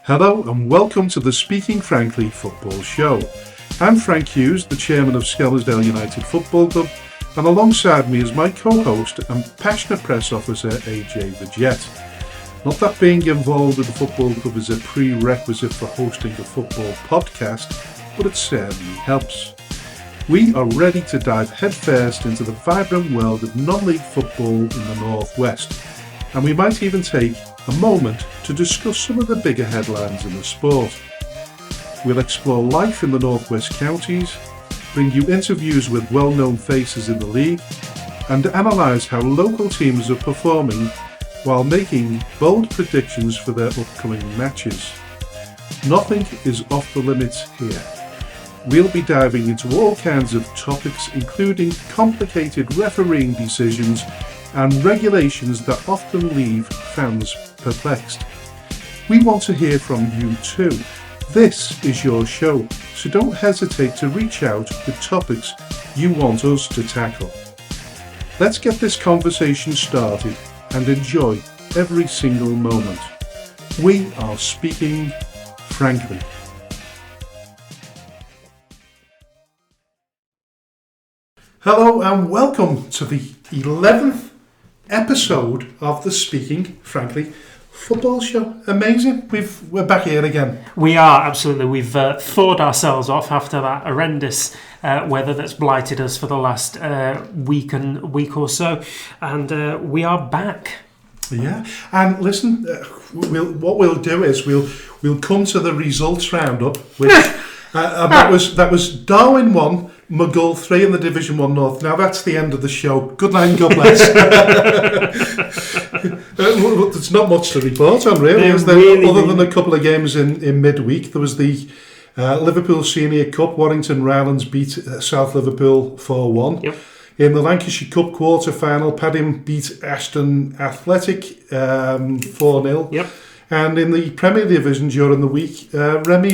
Hello and welcome to the Speaking Frankly Football Show. I'm Frank Hughes, the chairman of Skelmersdale United Football Club, and alongside me is my co-host and passionate press officer AJ the Jet. Not that being involved with the football club is a prerequisite for hosting a football podcast, but it certainly helps. We are ready to dive headfirst into the vibrant world of non-league football in the Northwest, and we might even take a moment to discuss some of the bigger headlines in the sport. We'll explore life in the Northwest counties, bring you interviews with well-known faces in the league, and analyse how local teams are performing while making bold predictions for their upcoming matches. Nothing is off the limits here. We'll be diving into all kinds of topics, including complicated refereeing decisions and regulations that often leave fans perplexed. We want to hear from you too. This is your show, so don't hesitate to reach out with topics you want us to tackle. Let's get this conversation started and enjoy every single moment. We are speaking frankly. Hello and welcome to the 11th episode of the Speaking Frankly Football Show. Amazing. We're back here again. We are, absolutely. We've thawed ourselves off after that horrendous weather that's blighted us for the last week or so, and we are back. Yeah, and listen, what we'll do is we'll come to the results roundup, which that was Darwin 1, Maghull 3 in the Division 1 North. Now that's the end of the show. Good night and God bless. There's not much to report on, really, is there? Other than a couple of games in midweek. There was the Liverpool Senior Cup. Warrington Rylands beat South Liverpool 4-1. Yep. In the Lancashire Cup quarter-final, Padding beat Ashton Athletic 4-0. Yep. And in the Premier Division during the week, Remy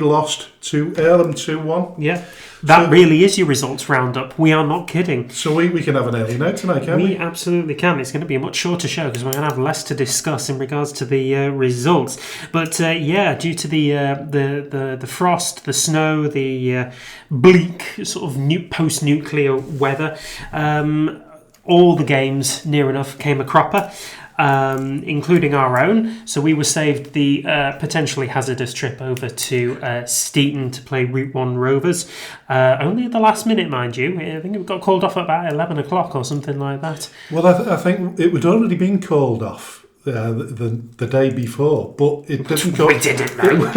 lost to Earlham 2-1. Yeah, that really is your results roundup. We are not kidding. So we can have an early night tonight, can't we? We absolutely can. It's going to be a much shorter show because we're going to have less to discuss in regards to the results. But due to the frost, the snow, the bleak sort of post-nuclear weather, all the games near enough came a cropper. Including our own. So we were saved the potentially hazardous trip over to Steeton to play Route 1 Rovers. Only at the last minute, mind you. I think it got called off at about 11 o'clock or something like that. Well, I think it had already been called off the day before, but it didn't go. We didn't know.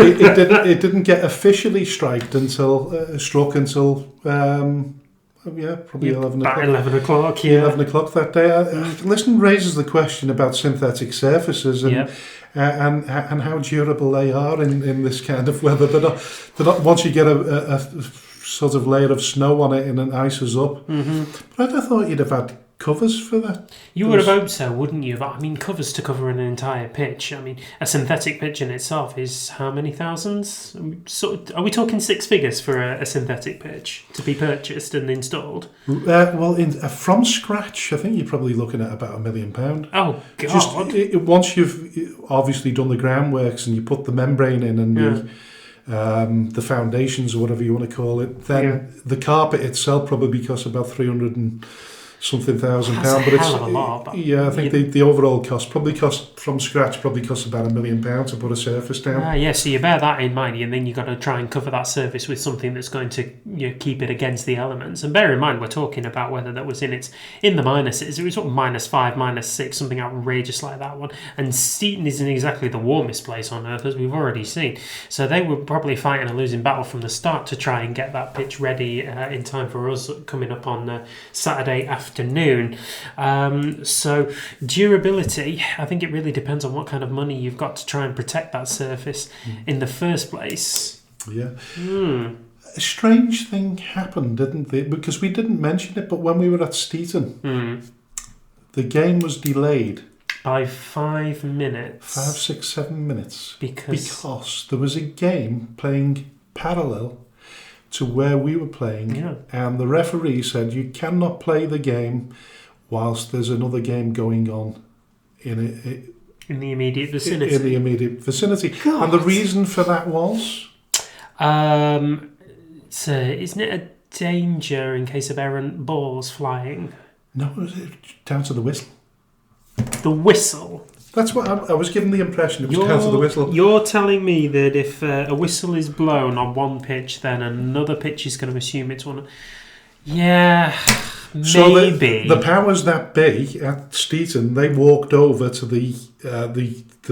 It didn't get officially struck until probably 11 o'clock. About 11 o'clock, yeah. 11 o'clock that day. Listen, raises the question about synthetic surfaces and how durable they are in this kind of weather. They're not once you get a sort of layer of snow on it and it ices up. Mm-hmm. But I thought you'd have had covers for that. You would have hoped so, wouldn't you? But I mean, covers to cover an entire pitch. I mean, a synthetic pitch in itself is how many thousands? Are we talking six figures for a synthetic pitch to be purchased and installed? From scratch, I think you're probably looking at about £1 million. Oh God! Once you've obviously done the groundworks and you put the membrane in and the foundations or whatever you want to call it, then the carpet itself probably costs about 300 and something £1,000, but it's a lot. I think the overall cost probably costs from scratch about £1 million to put a surface down. So you bear that in mind, and then you've got to try and cover that surface with something that's going to keep it against the elements. And bear in mind, we're talking about weather that was in the minuses. It was sort of -5, -6, something outrageous like that one. And Steeton isn't exactly the warmest place on earth, as we've already seen. So they were probably fighting a losing battle from the start to try and get that pitch ready in time for us coming up on Saturday afternoon. So durability, I think it really depends on what kind of money you've got to try and protect that surface in the first place. Yeah. A strange thing happened, didn't it? Because we didn't mention it, but when we were at Steeton, the game was delayed by 5 minutes. 5, 6, 7 minutes. Because there was a game playing parallel to where we were playing, and the referee said you cannot play the game whilst there's another game going on in in the immediate vicinity. In the immediate vicinity. God. And the reason for that was? Isn't it a danger in case of errant balls flying? No, it was down to the whistle. The whistle? That's what I was given the impression it was down to the whistle. You're telling me that if a whistle is blown on one pitch, then another pitch is going to assume it's one. Yeah, maybe. So the powers that be at Steeton, they walked over to the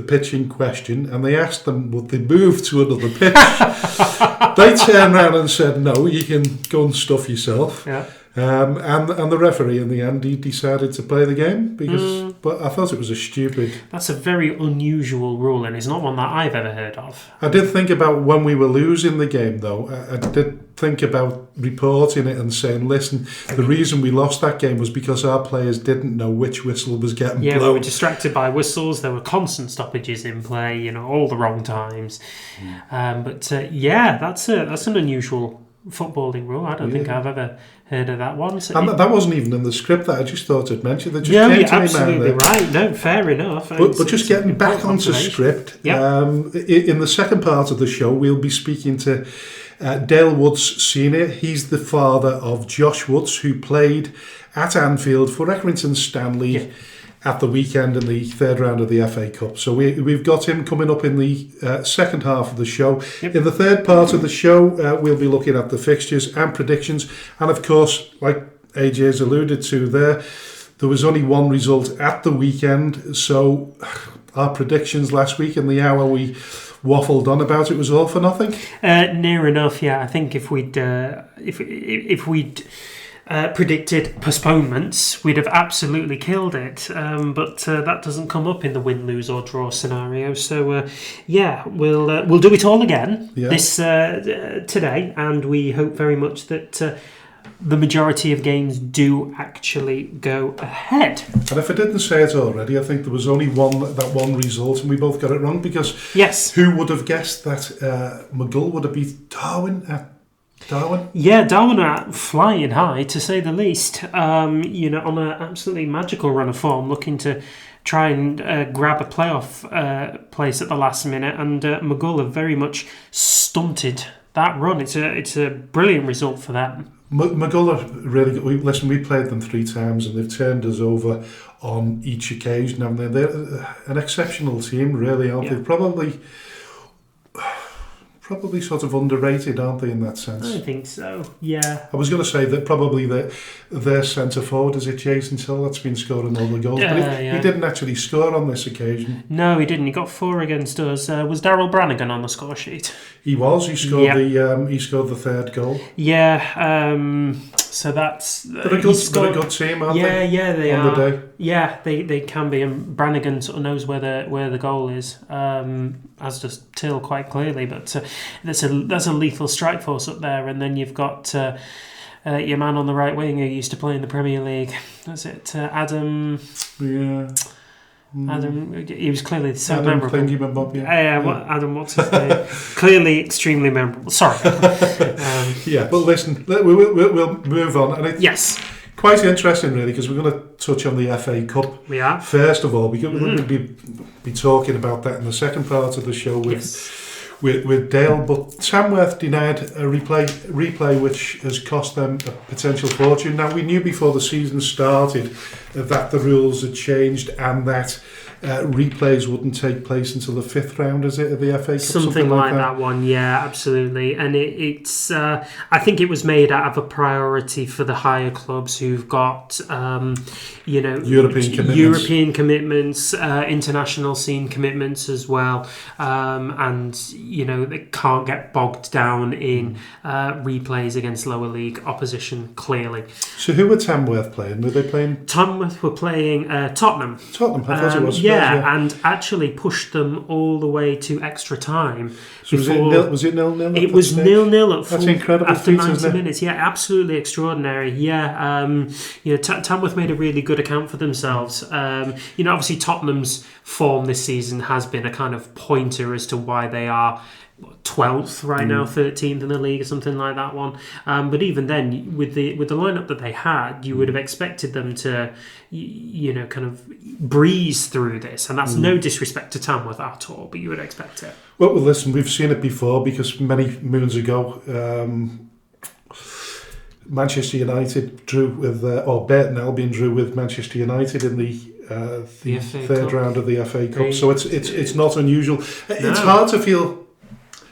pitch in question and they asked them would they move to another pitch. They turned around and said, no, you can go and stuff yourself. Yeah. And the referee in the end, he decided to play the game but I thought it was That's a very unusual rule, and it's not one that I've ever heard of. I did think about when we were losing the game, though. I did think about reporting it and saying, listen, the reason we lost that game was because our players didn't know which whistle was getting blown. Yeah, we were distracted by whistles. There were constant stoppages in play, all the wrong times. That's an unusual footballing rule. I don't think I've ever heard of that one. So and that wasn't even in the script that I just thought I'd mentioned. That just you're came to absolutely right. No, fair enough. But just getting back onto script, in the second part of the show, we'll be speaking to Dale Woods Snr. He's the father of Josh Woods, who played at Anfield for Accrington Stanley at the weekend in the third round of the FA Cup. So we've got him coming up in the second half of the show. Yep. In the third part of the show, we'll be looking at the fixtures and predictions. And of course, like AJ's alluded to there was only one result at the weekend. So our predictions last week in the hour we waffled on about it was all for nothing. Near enough, yeah. I think if we'd predicted postponements, we'd have absolutely killed it. But that doesn't come up in the win, lose or draw scenario. So we'll do it all again this today, and we hope very much that the majority of games do actually go ahead. And if I didn't say it already, I think there was only one result, and we both got it wrong because who would have guessed that McGull would have beat Darwin at Darwin? Yeah, Darwin are flying high, to say the least. On an absolutely magical run of form, looking to try and grab a playoff place at the last minute, and McGull have very much stunted that run. It's a brilliant result for them. McGull are really good. We played them 3 times, and they've turned us over on each occasion. And they're an exceptional team, really, aren't they? Probably sort of underrated, aren't they, in that sense? I think so, yeah. I was going to say that probably their centre forward is Jason Hill that's been scoring all the goals, but he didn't actually score on this occasion. No, he didn't. He got 4 against us. Was Daryl Brannigan on the score sheet? He was. He scored the third goal. Yeah. So that's they're a good team, aren't they? Yeah, they on are. The day. Yeah, they can be, and Brannigan sort of knows where the goal is, as does Till quite clearly. But that's a lethal strike force up there, and then you've got your man on the right wing who used to play in the Premier League. Was it Adam? Yeah. Adam, he was clearly so Adam memorable. Adam, what's his name? Clearly extremely memorable. Sorry. But listen, we'll move on. And it's quite interesting, really, because we're going to touch on the FA Cup. We are. First of all, we're going to be talking about that in the second part of the show with Dale. But Tamworth denied a replay which has cost them a potential fortune. Now, we knew before the season started that the rules had changed and that replays wouldn't take place until the 5th round, is it, of the FA Cup? Something like that one, yeah, absolutely. And it's I think it was made out of a priority for the higher clubs who've got, European commitments, international scene commitments as well. And, they can't get bogged down in replays against lower league opposition, clearly. So who were Tamworth playing? Were they playing? Tamworth were playing Tottenham. Tottenham, I thought it was. Yeah, and actually pushed them all the way to extra time. So was it 0-0? It was 0-0 at That's incredible after 90 minutes. Yeah, absolutely extraordinary. Yeah, Tamworth made a really good account for themselves. Obviously Tottenham's form this season has been a kind of pointer as to why they are 12th right now, 13th in the league or something like that one. But even then, with the lineup that they had, you would have expected them to, kind of breeze through this. And that's no disrespect to Tamworth at all, but you would expect it. Well, listen, we've seen it before because many moons ago, Manchester United drew with, or Burton Albion drew with Manchester United in the third round of the FA Cup. So it's not unusual. No.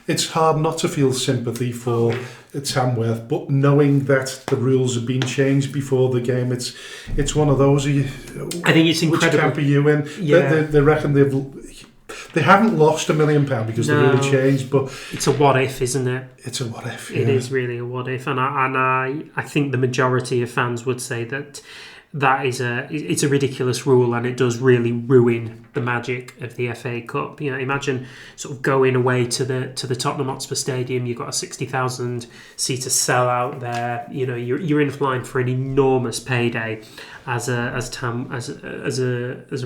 It's hard not to feel sympathy for Tamworth, but knowing that the rules have been changed before the game, it's one of those. I think it's incredible. Which camp are you in? Yeah. They reckon they haven't lost £1 million because they really changed, but it's a what if, isn't it? It's a what if. It is really a what if, and I think the majority of fans would say that it's a ridiculous rule, and it does really ruin the magic of the FA Cup. Imagine sort of going away to the Tottenham Hotspur Stadium. You've got a 60,000 seater sellout there. You're in line for an enormous payday as a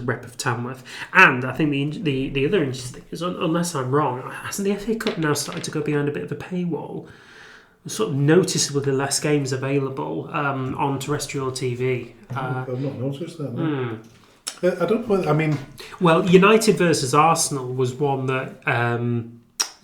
rep of Tamworth. And I think the other interesting thing is, unless I'm wrong, hasn't the FA Cup now started to go behind a bit of a paywall? Sort of noticeably less games available on terrestrial TV. I've not noticed that. No. I don't know. I mean, well, United versus Arsenal was one that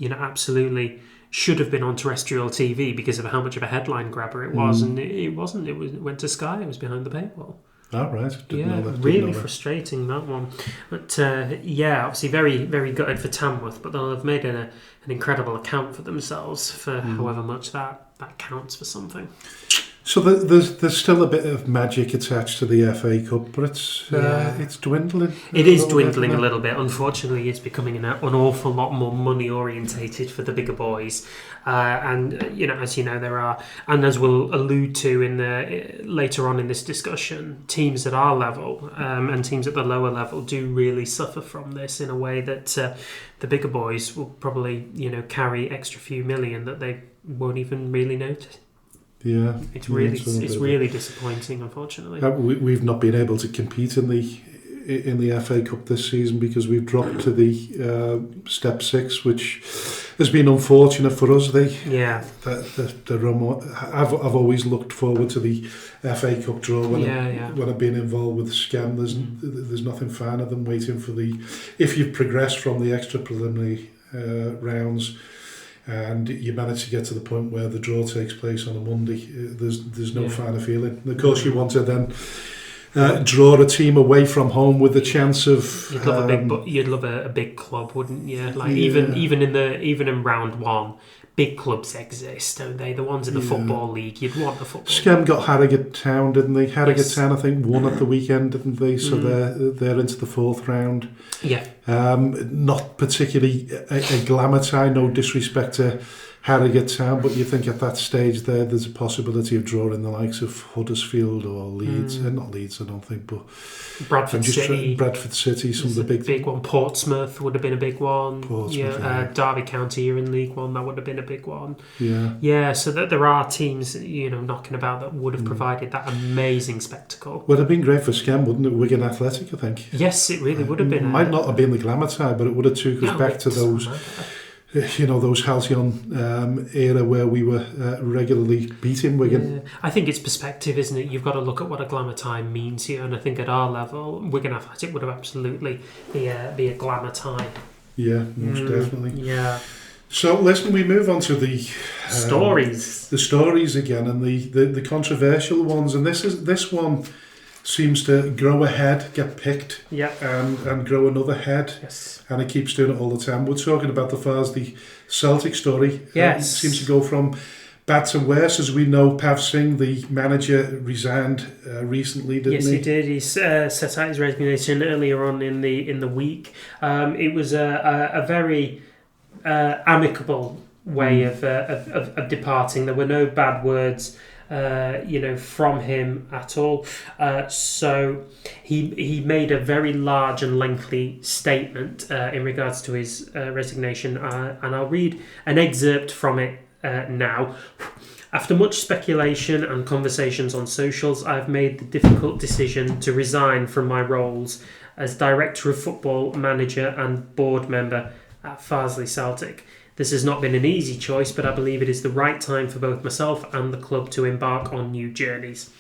absolutely should have been on terrestrial TV because of how much of a headline grabber it was, and it wasn't. It went to Sky. It was behind the paywall. Oh, right. Really frustrating, that one. But obviously very, very gutted for Tamworth, but they'll have made an incredible account for themselves for however much that counts for something. So there's still a bit of magic attached to the FA Cup, but it's dwindling. It is dwindling a little bit. Unfortunately, it's becoming an awful lot more money orientated for the bigger boys. And as you know, there are, and as we'll allude to later on in this discussion, teams at our level and teams at the lower level do really suffer from this in a way that the bigger boys will probably carry extra few million that they won't even really notice. Yeah, it's really disappointing, unfortunately. We've not been able to compete in the FA Cup this season because we've dropped to the step 6, which has been unfortunate for us. I've always looked forward to the FA Cup draw when I've been involved with SCEM. There's nothing finer than waiting for if you've progressed from the extra preliminary rounds and you manage to get to the point where the draw takes place on a Monday, there's no finer feeling. And of course, you want to then draw a team away from home with the chance of. You'd love a big club, wouldn't you? Even in round one, big clubs exist, don't they? The ones in the football league, you'd want the football. SCEM got Harrogate Town, didn't they? Harrogate Town, I think, won at the weekend, didn't they? So they're into the 4th round. Yeah. Not particularly a glamour tie, no disrespect to Harrogate Town, but you think at that stage there's a possibility of drawing the likes of Huddersfield or Leeds. Not Leeds, I don't think, but Bradford City, some of the big one. Portsmouth would have been a big one. Derby County are in League One, that would have been a big one. Yeah. So that there are teams knocking about that would have provided that amazing spectacle. Would have been great for SCEM, wouldn't it? Wigan Athletic, I think. Yes, it really would have been. It might not have been the glamour tie, but it would have took us back to those. Those Halcyon era where we were regularly beating Wigan. Yeah. I think it's perspective, isn't it? You've got to look at what a glamour time means here, and I think at our level, Wigan Athletic would have absolutely be a glamour tie. Yeah, most definitely. Yeah. So listen, we move on to the stories. The stories again, and the controversial ones, and this one seems to grow a head, get picked, and grow another head. Yes. And it keeps doing it all the time. We're talking about the Farsley Celtic story. Yes. It seems to go from bad to worse. As we know, Pav Singh, the manager, resigned recently, didn't he? Yes, he did. He set out his resignation earlier on in the week. It was a very amicable way of departing. There were no bad words from him at all. So he made a very large and lengthy statement in regards to his resignation, and I'll read an excerpt from it now. After much speculation and conversations on socials, I've made the difficult decision to resign from my roles as Director of Football, Manager and Board Member at Farsley Celtic. This has not been an easy choice, but I believe it is the right time for both myself and the club to embark on new journeys.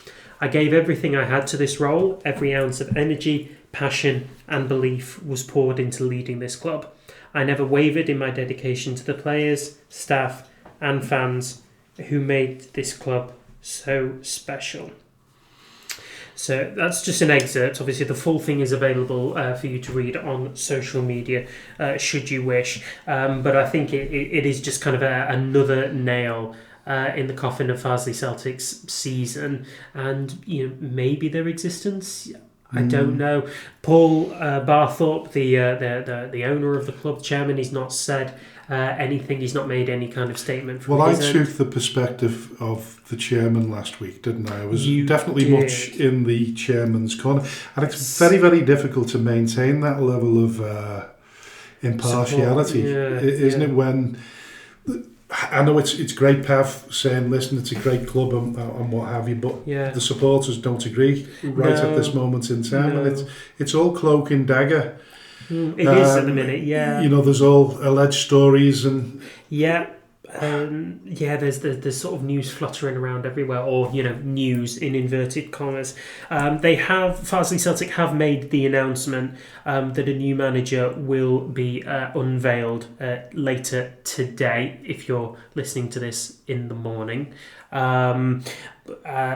I gave everything I had to this role. Every ounce of energy, passion and belief was poured into leading this club. I never wavered in my dedication to the players, staff and fans who made this club so special. So that's just an excerpt. Obviously, the full thing is available for you to read on social media, should you wish. But I think it is just kind of another nail in the coffin of Farsley Celtic's season, and maybe their existence. I don't know. Paul Barthorpe, the owner of the club, chairman, he's not said anything. He's not made any kind of statement. From I took the perspective of the chairman last week, didn't I? I was definitely much in the chairman's corner, and it's very, very difficult to maintain that level of impartiality, isn't it? When I know it's great, Pav, saying, listen, it's a great club and what have you, but the supporters don't agree at this moment in time, and it's all cloak and dagger. It is at the minute, there's all alleged stories and... There's sort of news fluttering around everywhere, or news in inverted commas. Farsley Celtic have made the announcement that a new manager will be unveiled later today. If you're listening to this in the morning,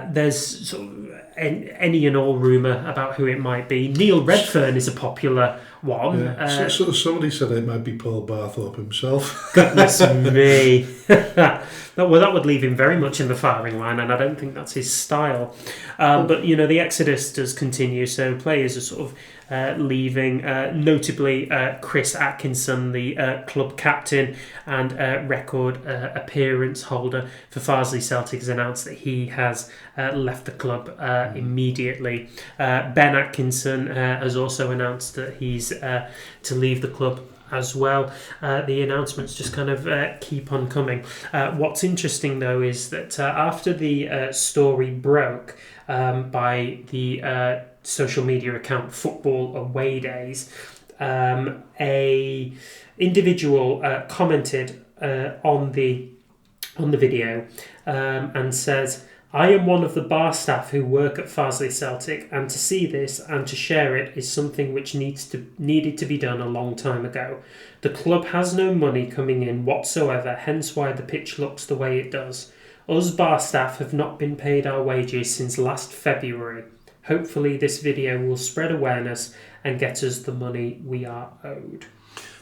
there's sort of any and all rumour about who it might be. Neil Redfern is a popular one. So somebody said it might be Paul Barthorpe himself. Goodness me. That would leave him very much in the firing line, and I don't think that's his style. But the exodus does continue, so players are sort of leaving, notably Chris Atkinson, the club captain and record appearance holder for Farsley Celtic, has announced that he has left the club immediately. Ben Atkinson has also announced that he's to leave the club as well. The announcements just kind of keep on coming. What's interesting though is that after the story broke by the social media account Football Away Days, a individual commented on the video and says, I am one of the bar staff who work at Farsley Celtic, and to see this and to share it is something which needed to be done a long time ago. The club has no money coming in whatsoever, hence why the pitch looks the way it does. Us bar staff have not been paid our wages since last February. Hopefully this video will spread awareness and get us the money we are owed.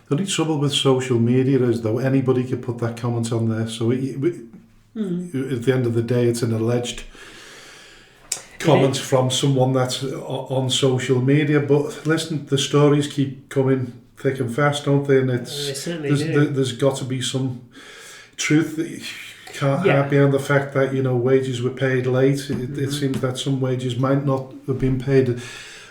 The only trouble with social media is, though, anybody could put that comment on there, so at the end of the day it's an alleged comment from someone that's on social media. But listen, the stories keep coming thick and fast, don't they? And there's got to be some truth that you can't hide behind the fact that wages were paid late. It seems that some wages might not have been paid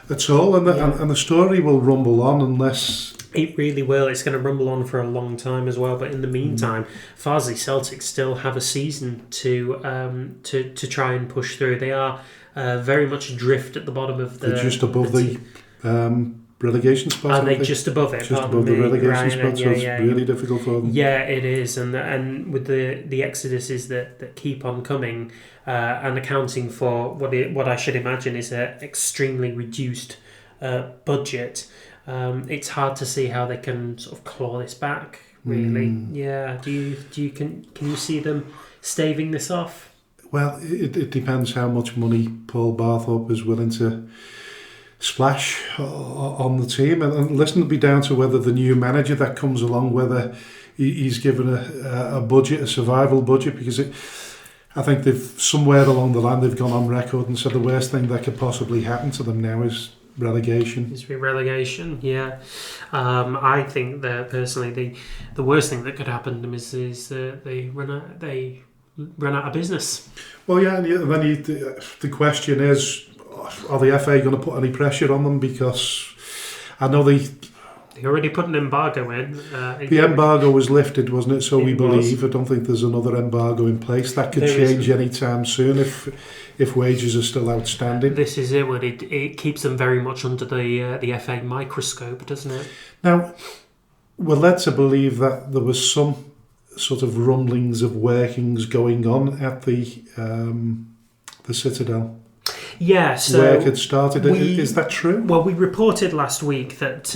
at all, and the story will rumble on unless... It really will. It's going to rumble on for a long time as well. But in the meantime, Farsley Celtic still have a season to try and push through. They are very much adrift at the bottom of the... They're just above the relegation spot. Are they just above it? Just above the relegation spot, so it's really difficult for them. Yeah, it is. And with the exoduses that keep on coming and accounting for what I should imagine is an extremely reduced budget... it's hard to see how they can sort of claw this back, really. Yeah. Can you see them staving this off? Well, it depends how much money Paul Barthorpe is willing to splash on the team, and listen, it'll be down to whether the new manager that comes along, whether he's given a budget, a survival budget, because I think they've somewhere along the line they've gone on record and said the worst thing that could possibly happen to them now is relegation. Yeah. I think that personally the worst thing that could happen to them is they run out of business. Well, yeah, and then the question is, are the FA going to put any pressure on them? Because I know they already put an embargo in. The embargo was lifted, wasn't it? So we believe. I don't think there's another embargo in place. That could change any time soon if wages are still outstanding. This is it. It keeps them very much under the FA microscope, doesn't it? Now, we're led to believe that there was some sort of rumblings of workings going on at the Citadel. Yeah, so work had started. Is that true? Well, we reported last week that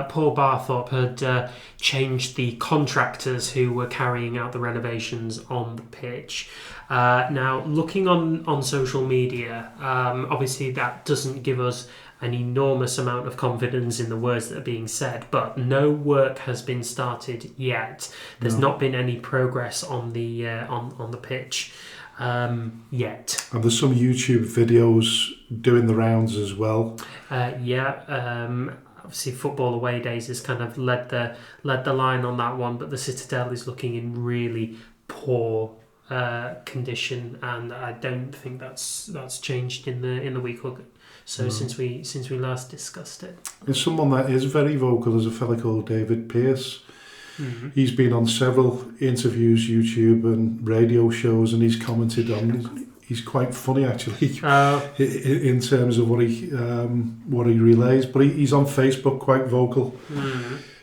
Paul Barthorpe had changed the contractors who were carrying out the renovations on the pitch. Now, looking on social media, obviously that doesn't give us an enormous amount of confidence in the words that are being said, but no work has been started yet. There's not been any progress on the pitch yet. And there's some YouTube videos doing the rounds as well. Obviously, Football Away Days has kind of led the line on that one, but the Citadel is looking in really poor condition, and I don't think that's changed in the week or so since we last discussed it. There's someone that is very vocal is a fella called David Pearce. Mm-hmm. He's been on several interviews, YouTube and radio shows, and he's commented on. He's quite funny actually in terms of what he relays. But he's on Facebook quite vocal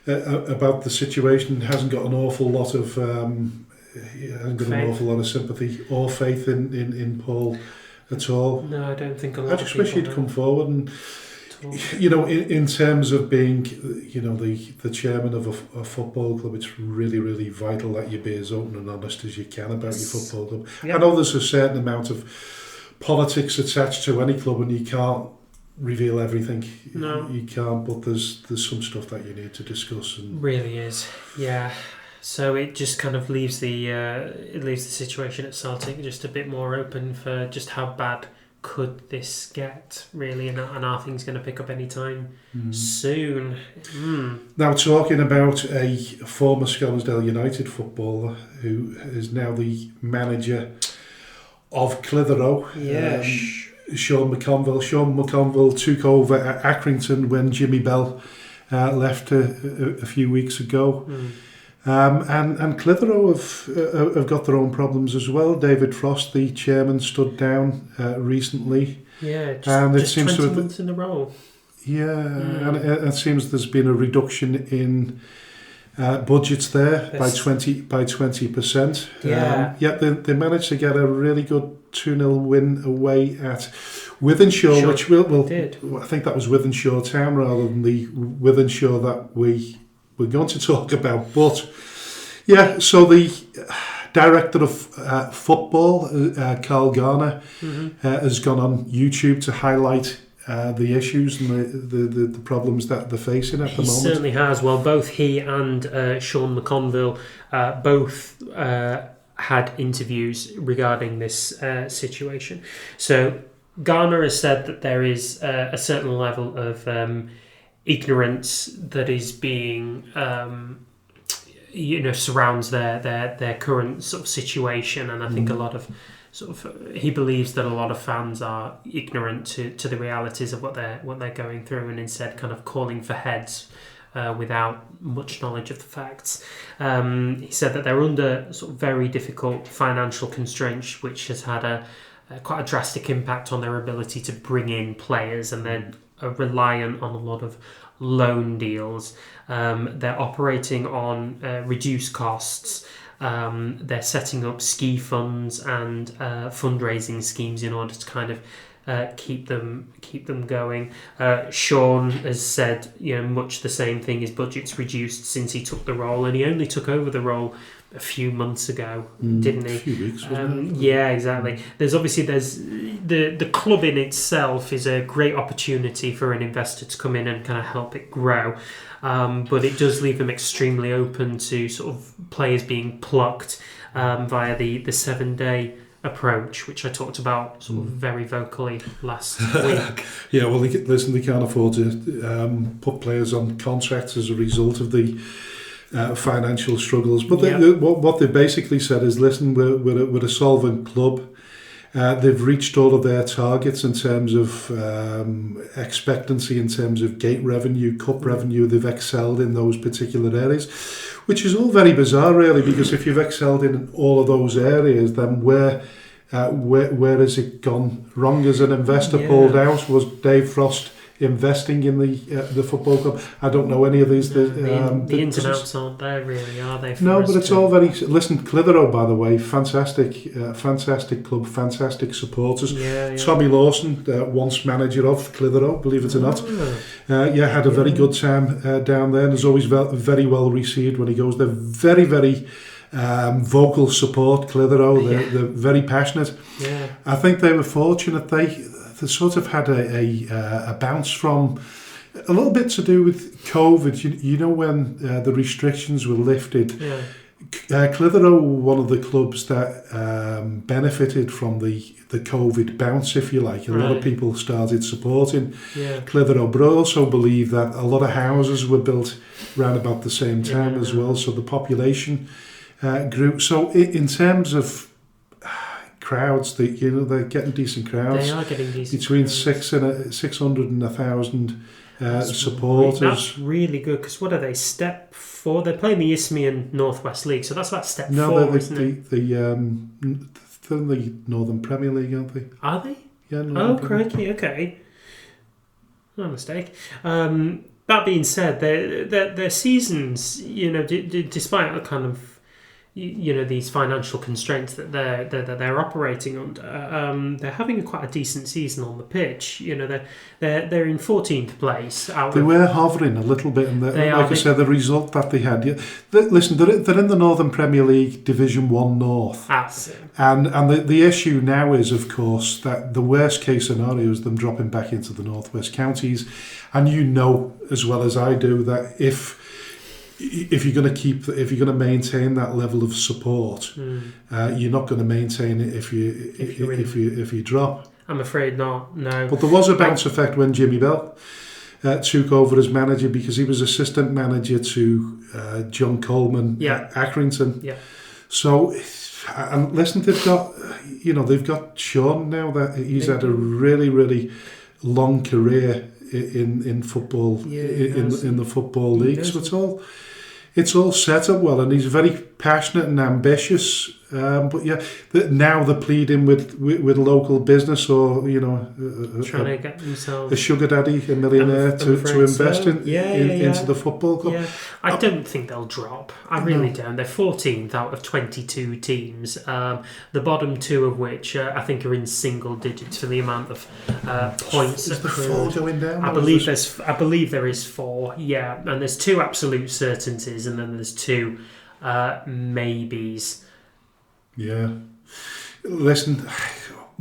about the situation. Hasn't got an awful lot of sympathy or faith in Paul at all. No, I don't think a lot. I just wish he'd come forward and. You know, in terms of being, you know, the chairman of a football club, it's really, really vital that you be as open and honest as you can about your football club. Yeah. I know there's a certain amount of politics attached to any club, and you can't reveal everything. No, you can't. But there's some stuff that you need to discuss. And really is, yeah. So it just kind of leaves the situation at Celtic just a bit more open for just how bad could this get, really, and are things going to pick up any time soon? Now, talking about a former Skelmersdale United footballer who is now the manager of Clitheroe, Sean McConville. Sean McConville took over at Accrington when Jimmy Bell left a few weeks ago. And Clitheroe have got their own problems as well. David Frost, the chairman, stood down recently. Yeah, just 20 months in a row. Yeah, and it seems there's been a reduction in budgets there by 20%. Yeah. Yet they managed to get a really good 2-0 win away at Wythenshawe, which I think that was Wythenshawe Town rather than the Wythenshawe that we're going to talk about. But yeah, so the director of football, Carl Garner, has gone on YouTube to highlight the issues and the problems that they're facing at the moment. He certainly has. Well, both he and Sean McConville both had interviews regarding this situation. So Garner has said that there is a certain level of ignorance that is being surrounds their current sort of situation, and I think a lot of he believes that a lot of fans are ignorant to the realities of what they're going through, and instead kind of calling for heads without much knowledge of the facts. He said that they're under sort of very difficult financial constraints, which has had quite a drastic impact on their ability to bring in players, and they're reliant on a lot of loan deals. They're operating on reduced costs. They're setting up ski funds and fundraising schemes in order to kind of keep them going. Sean has said, much the same thing. His budget's reduced since he took the role, and he only took over the role a few months ago, didn't he? A few weeks, wasn't it? Yeah, exactly. There's the club in itself is a great opportunity for an investor to come in and kind of help it grow, but it does leave them extremely open to sort of players being plucked via the 7-day approach, which I talked about sort of very vocally last week. Yeah, well, they can't afford to put players on contracts as a result of the financial struggles. But what they basically said is, listen, we're a solvent club. They've reached all of their targets in terms of expectancy, in terms of gate revenue, cup revenue. They've excelled in those particular areas, which is all very bizarre, really, because if you've excelled in all of those areas, then where has it gone wrong? As an investor pulled out, was Dave Frost investing in the football club. I don't know any of these. The ins and outs aren't there really, are they? No, but it's all very... Listen, Clitheroe, by the way, fantastic club, fantastic supporters. Yeah. Tommy Lawson, once manager of Clitheroe, believe it or not, had a very good time down there, and is always very well received when he goes there. Very, very vocal support, Clitheroe. They're very passionate. Yeah. I think they were fortunate. They sort of had a bounce from... A little bit to do with COVID. You know, when the restrictions were lifted, Clitheroe were one of the clubs that benefited from the COVID bounce, if you like. A lot of people started supporting Clitheroe, but I also believe that a lot of houses were built around about the same time as well, so the population grew. So in terms of crowds, they're getting decent crowds. They are getting decent between crowds. 600 and 1,000 supporters. That's really good, because what are they, step 4? They're playing the Isthmian Northwest League, so that's about step 4, isn't it? They're in the Northern Premier League, aren't they? Are they? Yeah. Crikey, okay. No mistake. That being said, their seasons, despite a kind of these financial constraints that they're operating under, they're having quite a decent season on the pitch. They're in 14th place. They were hovering a little bit, and I said, the result that they had. Listen, they're in the Northern Premier League Division 1 North. That's it. And the issue now is, of course, that the worst case scenario is them dropping back into the Northwest Counties, and as well as I do, that if you're going to maintain that level of support, you're not going to maintain it if you drop. I'm afraid not. No. But there was a bounce effect when Jimmy Bell took over as manager, because he was assistant manager to John Coleman at Accrington. Yeah. So, and listen, they've got Sean now, that he's had a really, really long career in football, in the football league. So it's all set up well, and he's very passionate and ambitious. But now they're pleading with local business, or trying to get themselves a sugar daddy, a millionaire to invest into the football club. Yeah. I don't think they'll drop. I really don't. They're 14th out of 22 teams. The bottom 2 of which I think are in single digits for the amount of points. Is there 4 going down? I believe there is 4. Yeah, and there's 2 absolute certainties, and then there's 2 maybes. Yeah. Listen,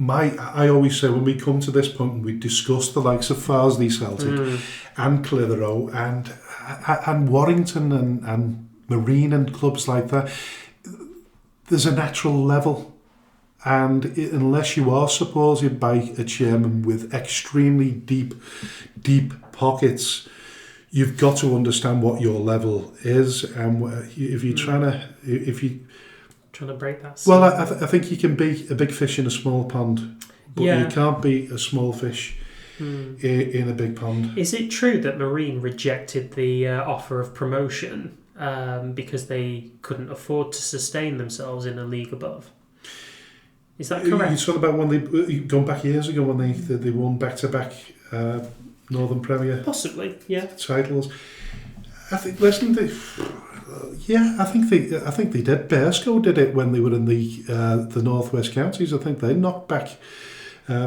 I always say, when we come to this point and we discuss the likes of Farsley Celtic and Clitheroe and Warrington and Marine and clubs like that, there's a natural level, and unless you are supported by a chairman with extremely deep pockets, you've got to understand what your level is, and if you're trying to break that. Well, I think you can be a big fish in a small pond, but you can't be a small fish in a big pond. Is it true that Marine rejected the offer of promotion because they couldn't afford to sustain themselves in a league above? Is that correct? You're talking about when they gone back years ago, when they won back-to-back Northern Premier titles. I think. Listen, I think they did. Bearscough did it when they were in the Northwest Counties. I think they knocked back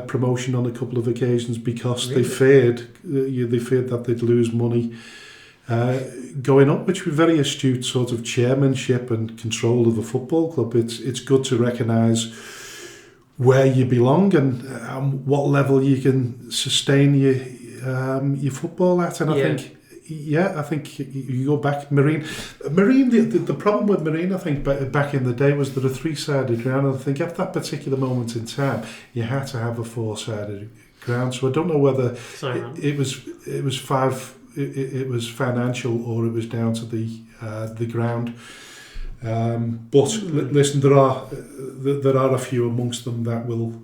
promotion on a couple of occasions because they feared that they'd lose money going up, which was very astute sort of chairmanship and control of the football club. It's good to recognise where you belong and what level you can sustain your football at, and I think you go back. Marine. The problem with Marine, I think, back in the day, was that a 3-sided ground. And I think at that particular moment in time, you had to have a 4-sided ground. So I don't know whether it was financial or it was down to the ground. But listen, there are a few amongst them that will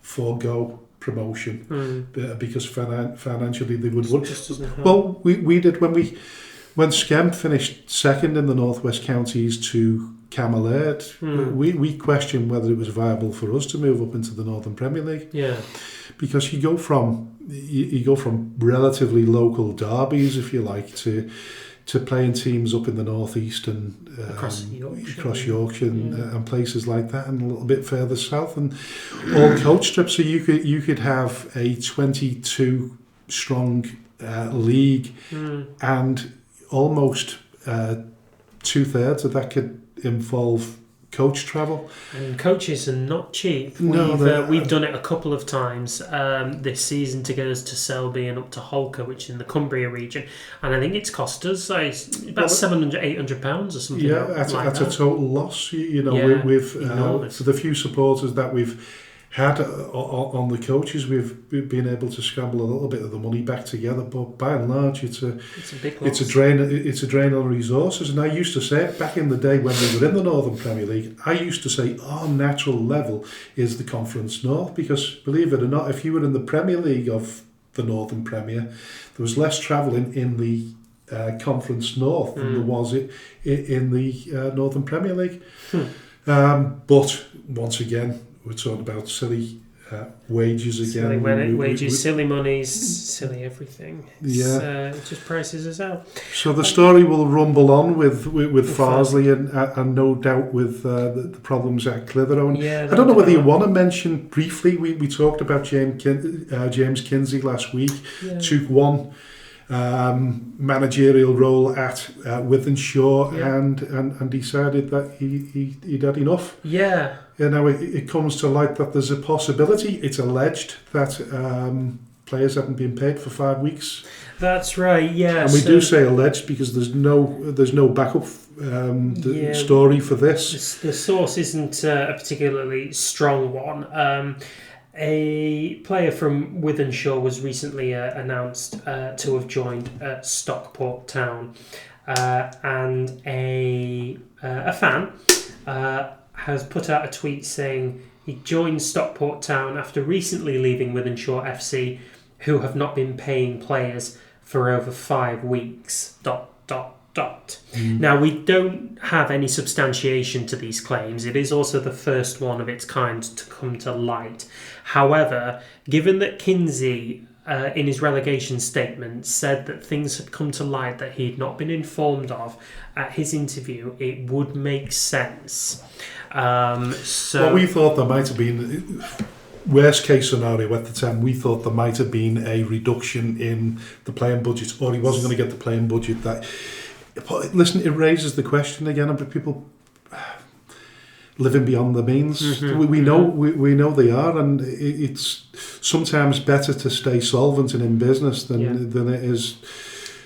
forego promotion because financially they would. Well, we did when Skemp finished second in the Northwest Counties to Camelaird. We questioned whether it was viable for us to move up into the Northern Premier League. Yeah, because you go from you go from relatively local derbies, if you like, to playing teams up in the northeast and Across Yorkshire and places like that, and a little bit further south, and all coach trips. So you could have a 22 strong league, and almost 2/3 of that could involve coach travel. And coaches are not cheap. No, we've done it a couple of times this season to get us to Selby and up to Holker, which is in the Cumbria region, and I think it's cost us about £700-800 or something. Yeah, that's a total loss. With for the few supporters that we've had on the coaches, we've been able to scramble a little bit of the money back together, but by and large it's a big loss. It's a drain on resources. And I used to say it back in the day when we were in the Northern Premier League, I used to say our natural level is the Conference North, because believe it or not, if you were in the Premier League of the Northern Premier, there was less travelling in the Conference North than there was in the Northern Premier League. But once again, we're talking about silly wages again. Silly wages, silly monies, silly everything. It just prices us out. So the story will rumble on with Farsley and no doubt with the problems at Clitheroe. And I don't know whether you want to mention briefly, we talked about James Kinsey last week, took one managerial role at Wythenshawe and decided that he'd had enough. Yeah. Now it comes to light that there's a possibility. It's alleged that players haven't been paid for 5 weeks. That's right. Yeah. And we do say alleged because there's no backup story for this. The source isn't a particularly strong one. A player from Wythenshawe was recently announced to have joined Stockport Town, and a fan has put out a tweet saying he joined Stockport Town after recently leaving Wythenshawe FC, who have not been paying players for over 5 weeks. ... Now, we don't have any substantiation to these claims. It is also the first one of its kind to come to light. However, given that Kinsey, in his relegation statement, said that things had come to light that he had not been informed of at his interview, it would make sense. Well, we thought there might have been... Worst case scenario at the time, we thought there might have been a reduction in the playing budget, or he wasn't going to get the playing budget that... Listen, it raises the question again about people living beyond their means. We know they are, and it's sometimes better to stay solvent and in business than it is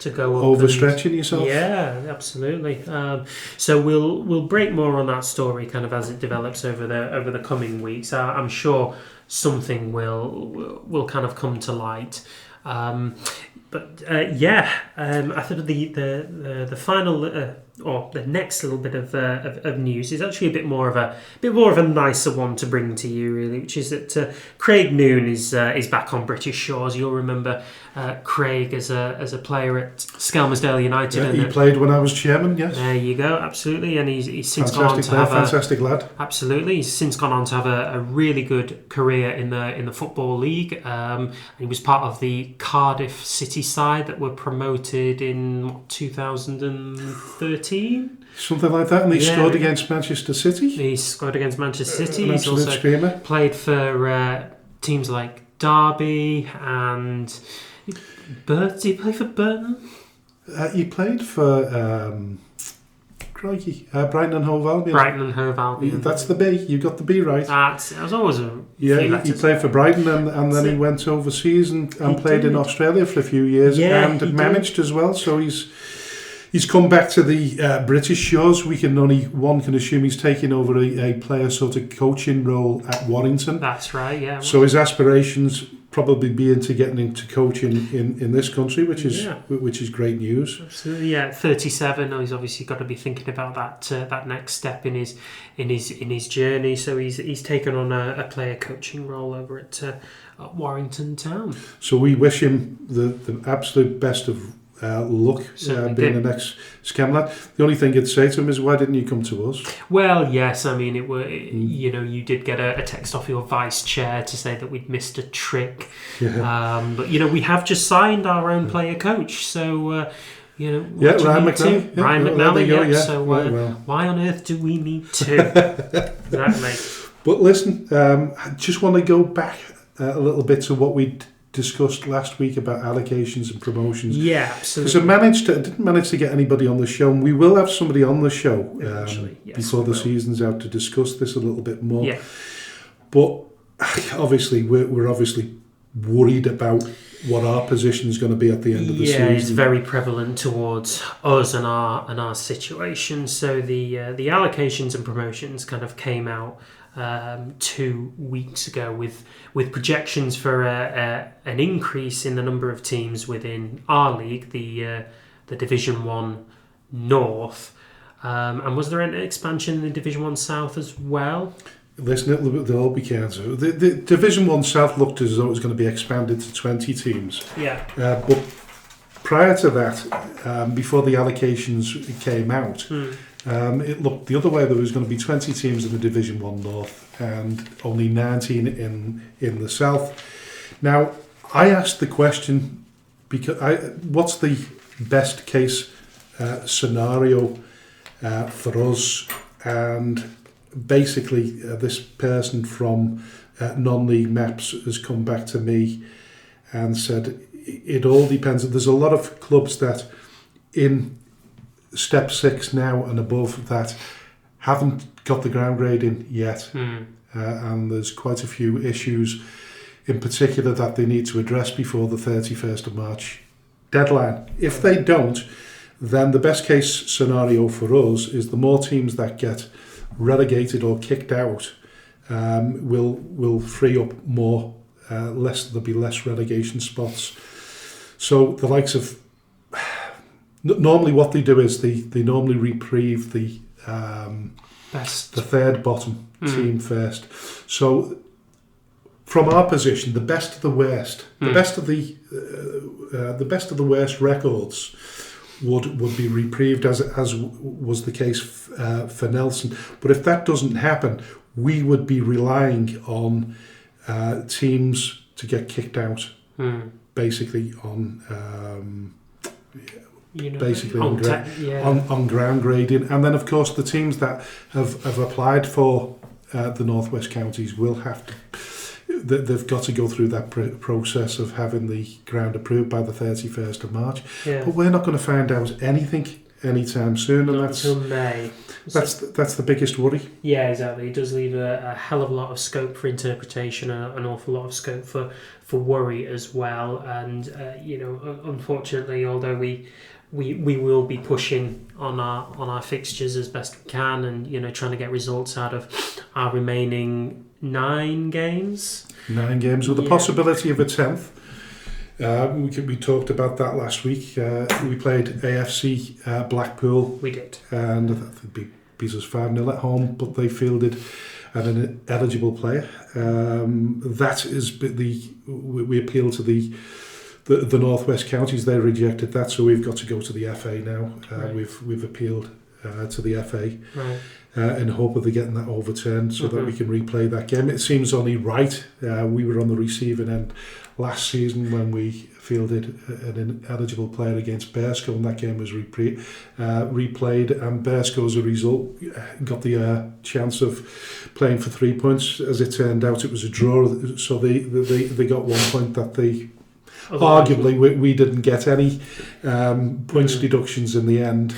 to go overstretching yourself. Yeah, absolutely. So we'll break more on that story kind of as it develops over the coming weeks. I'm sure something will kind of come to light. I thought the final or the next little bit of news is actually a bit more of a nicer one to bring to you, really, which is that Craig Noone is back on British shores. You'll remember Craig as a player at Skelmersdale United. Yeah, he played when I was chairman. Yes, there you go, absolutely, and he's since fantastic gone on to player, have fantastic lad. Absolutely, he's since gone on to have a really good career in the Football League. He was part of the Cardiff City side that were promoted in 2013. Something like that, and he scored against Manchester City. He scored against Manchester City. An He's also screamer. Played for teams like Derby and... Did he play for Burton? He played for... Brighton and Hove Albion. Brighton and Hove Albion. That's the B. You got the B right. I was always he played for Brighton and then he went overseas and played in Australia for a few years and managed as well. So he's come back to the British shores. One can assume he's taking over a player sort of coaching role at Warrington. That's right. Yeah. So his aspirations probably be into getting into coaching in this country, which is great news. Absolutely, yeah. 37. He's obviously got to be thinking about that next step in his journey. So he's taken on a player coaching role over at Warrington Town. So we wish him the absolute best of luck being an ex-Scam lad. The only thing I'd say to him is, why didn't you come to us? Well, yes, I mean, you did get a text off your vice chair to say that we'd missed a trick. Yeah. But, we have just signed our own player coach, so... Ryan McNally. Ryan McNally, So well. why on earth do we need to? Exactly. But listen, I just want to go back a little bit to what we discussed last week about allocations and promotions. Yeah, absolutely. Because I didn't manage to get anybody on the show, and we will have somebody on the show before the season's out to discuss this a little bit more. Yeah. But obviously, we're obviously worried about what our position is going to be at the end of the season. Yeah, it's very prevalent towards us and our situation. So the allocations and promotions kind of came out 2 weeks ago with projections for an increase in the number of teams within our league, the Division 1 North. And was there an expansion in the Division 1 South as well? Listen, they'll all be counted. The Division 1 South looked as though it was going to be expanded to 20 teams. Yeah. But prior to that, before the allocations came out, it looked the other way. There was going to be 20 teams in the Division 1 North and only 19 in the South. Now, I asked the question, because what's the best case scenario for us? And basically, this person from non-league maps has come back to me and said it all depends. There's a lot of clubs that in step 6 now and above that haven't got the ground grading yet, and there's quite a few issues in particular that they need to address before the 31st of March deadline. If they don't, then the best case scenario for us is the more teams that get relegated or kicked out will free up more, there'll be less relegation spots. So the likes of normally what they do is they normally reprieve the third bottom team first. So from our position, the best of the worst, the best of the worst records would be reprieved, as was the case for Nelson. But if that doesn't happen, we would be relying on teams to get kicked out, basically on on ground grading, and then of course the teams that have applied for the Northwest Counties will have to. They've got to go through that process of having the ground approved by the 31st of March. Yeah. But we're not going to find out anything anytime soon, and until May. That's the biggest worry. Yeah, exactly. It does leave a hell of a lot of scope for interpretation and an awful lot of scope for worry as well. And unfortunately, although we will be pushing on our fixtures as best we can, and trying to get results out of our remaining 9 games. 9 games with the possibility of a 10th. We talked about that last week. We played AFC Blackpool. We did. And I think they beat us 5-0 at home, but they fielded an eligible player. That is we appealed to the Northwest Counties. They rejected that, so we've got to go to the FA now. Right. We've appealed to the FA. Right. In hope of getting that overturned so that we can replay that game. It seems only right. We were on the receiving end last season when we fielded an eligible player against Bearscough, and that game was replayed, and Bearscough, as a result, got the chance of playing for 3 points. As it turned out, it was a draw, so they got 1 point that they... Arguably, we didn't get any points deductions in the end.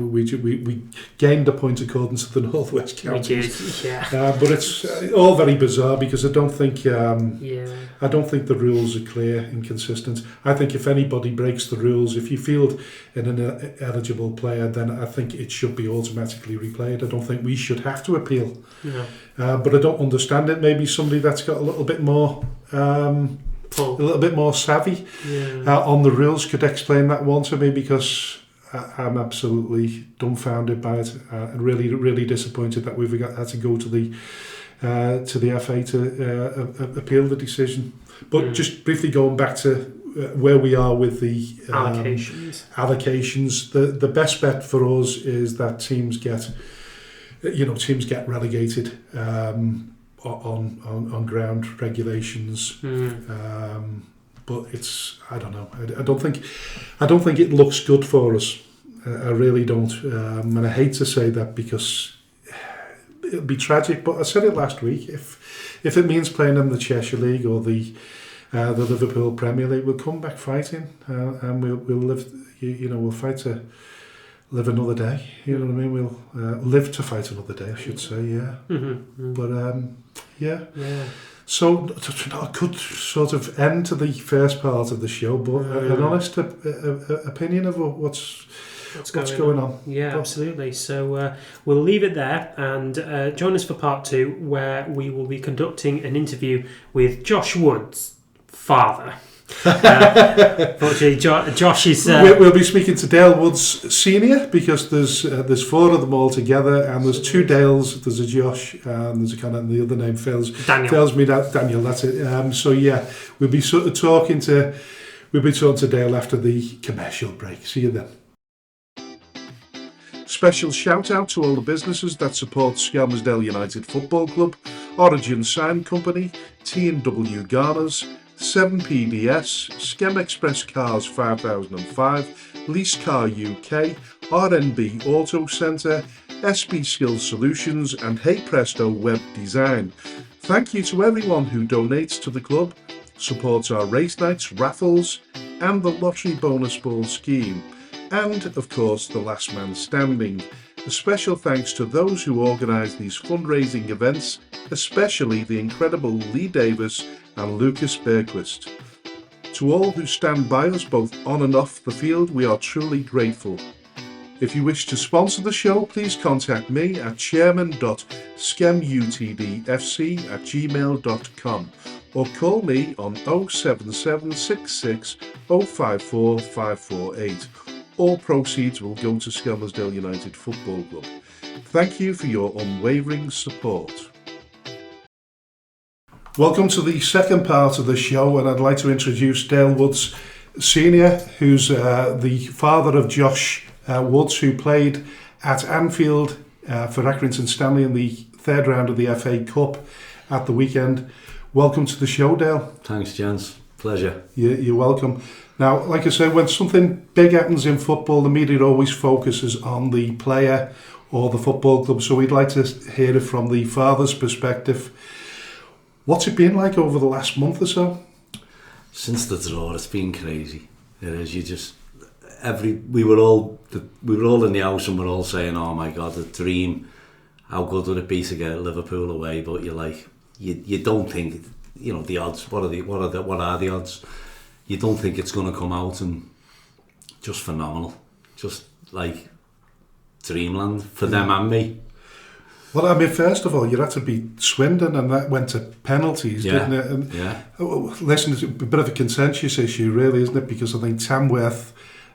We gained a point according to the Northwest Counties. We did, yeah. But it's all very bizarre because I don't think the rules are clear and consistent. I think if anybody breaks the rules, if you field an eligible player, then I think it should be automatically replayed. I don't think we should have to appeal. No. But I don't understand it. Maybe somebody that's got a little bit more... a little bit more savvy on the rules could explain that one to me, because I'm absolutely dumbfounded by it and really, really disappointed that we've had to go to the FA to appeal the decision. But just briefly going back to where we are with the allocations. The best bet for us is that teams get relegated on ground regulations. But it's, I don't know. I don't think it looks good for us. I really don't. And I hate to say that because it'll be tragic. But I said it last week. If it means playing in the Cheshire League or the Liverpool Premier League, we'll come back fighting, and we'll live. We'll fight to live another day. You know what I mean? We'll live to fight another day, I should say. Yeah. But yeah. So a good sort of end to the first part of the show, but an honest opinion of what's going on. Yeah, absolutely. So we'll leave it there and join us for part 2, where we will be conducting an interview with Josh Woods' father. Fortunately, Josh is. We'll be speaking to Dale Woods Snr because there's 4 of them all together, and there's 2 Dales. There's a Josh, and there's a kind of the other name fails me. Daniel. That's it. So yeah, we'll be sort of talking to Dale after the commercial break. See you then. Special shout out to all the businesses that support Skelmersdale United Football Club: Origin Sign Company, T&W Garners, 7PDS, Skem Express Cars 5005, Lease Car UK, RNB Auto Centre, SB Skills Solutions, and Hey Presto Web Design. Thank you to everyone who donates to the club, supports our race nights, raffles, and the lottery bonus ball scheme, and of course the last man standing. A special thanks to those who organise these fundraising events, especially the incredible Lee Davis and Lucas Bergquist. To all who stand by us both on and off the field, we are truly grateful. If you wish to sponsor the show, please contact me at chairman.skemutdfc@gmail.com or call me on 07766 054 548. All proceeds will go to Skelmersdale United Football Club. Thank you for your unwavering support. Welcome to the second part of the show, and I'd like to introduce Dale Woods Snr, who's the father of Josh Woods, who played at Anfield for Accrington Stanley in the 3rd round of the FA Cup at the weekend. Welcome to the show, Dale. Thanks, gents. Pleasure. You're welcome. Now, like I said, when something big happens in football, the media always focuses on the player or the football club, so we'd like to hear it from the father's perspective. What's it been like over the last month or so? Since the draw, it's been crazy. It is. We were all in the house and we're all saying, "Oh my God, the dream! How good would it be to get Liverpool away?" But you're like, you don't think, the odds. What are the odds? You don't think it's going to come out, and just phenomenal, just like dreamland for them and me. Well, I mean, first of all, you had to beat Swindon, and that went to penalties, didn't it? And, listen, it's a bit of a contentious issue, really, isn't it? Because I think Tamworth,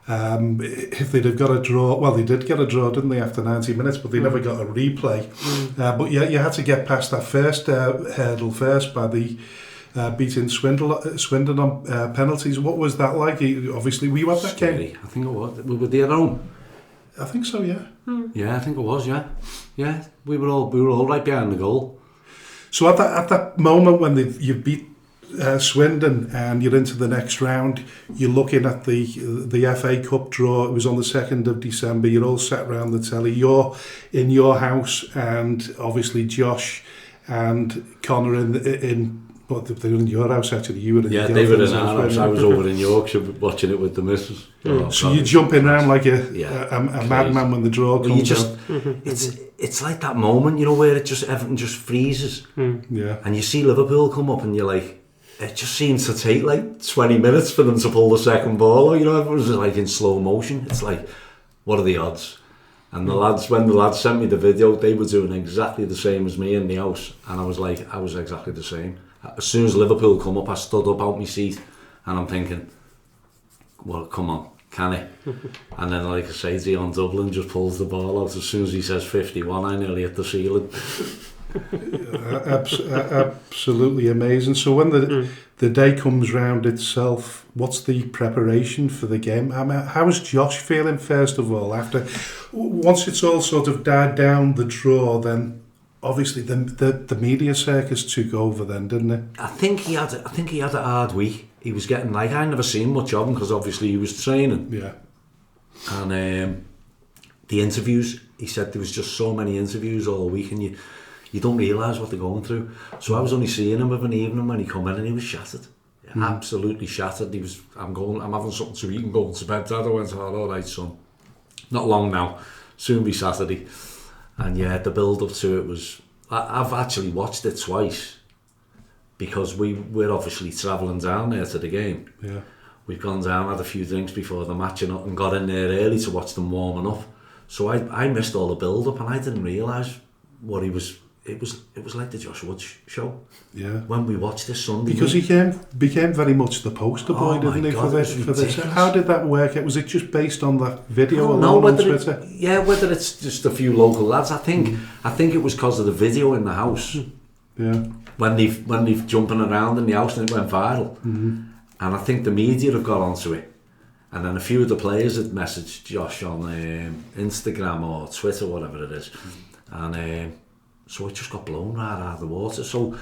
if they'd have got a draw, well, they did get a draw, didn't they, after 90 minutes, but they never got a replay. But yeah, you had to get past that first hurdle first by the beating Swindon on penalties. What was that like? Obviously, were you at that game? I think it was. We were there at home. I think so, yeah. Yeah, I think it was, yeah. Yeah, we were all right behind the goal. So at that moment when you beat Swindon and you're into the next round, you're looking at the FA Cup draw. It was on the 2nd of December. You're all sat around the telly. You're in your house, and obviously Josh and Connor in but they were in your house, actually. You were in your they were in our house. I was over in Yorkshire watching it with the missus. So you're jumping around like a madman when the draw comes out. It's like that moment, where everything just freezes. Yeah. And you see Liverpool come up and you're like, it just seems to take like 20 minutes for them to pull the second ball. Everyone's just like in slow motion. It's like, what are the odds? And when the lads sent me the video, they were doing exactly the same as me in the house. And I was exactly the same. As soon as Liverpool come up, I stood up out my seat and I'm thinking, well, come on, can it? And then, like I say, Dion Dublin just pulls the ball out. As soon as he says 51, I nearly hit the ceiling. Absolutely amazing. So when the day comes round itself, what's the preparation for the game? I mean, how is Josh feeling, first of all, after, once it's all sort of died down, the draw, then obviously the media circus took over then, didn't it? I think he had a hard week. He was getting, like, I never seen much of him because obviously he was training. Yeah. And the interviews, he said there was just so many interviews all week, and you don't realise what they're going through. So I was only seeing him of an evening when he come in, and he was shattered, absolutely shattered. He was, I'm having something to eat and going to bed, Dad. I went, all right, son, not long now, soon be Saturday. And yeah, the build up to it was, I've actually watched it twice, because we're obviously travelling down there to the game. Yeah. We've gone down, had a few drinks before the match, and got in there early to watch them warming up. So I missed all the build up, and I didn't realise what he was. It was like the Josh Woods show. Yeah. When we watched this Sunday, because he became very much the poster boy, didn't he? God, for this. How did that work? Was it just based on that video alone on Twitter? Whether it's just a few local lads. I think it was because of the video in the house. Yeah. When they've jumping around in the house and it went viral. Mm-hmm. And I think the media have got onto it. And then a few of the players had messaged Josh on Instagram or Twitter, whatever it is. And so it just got blown right out of the water. So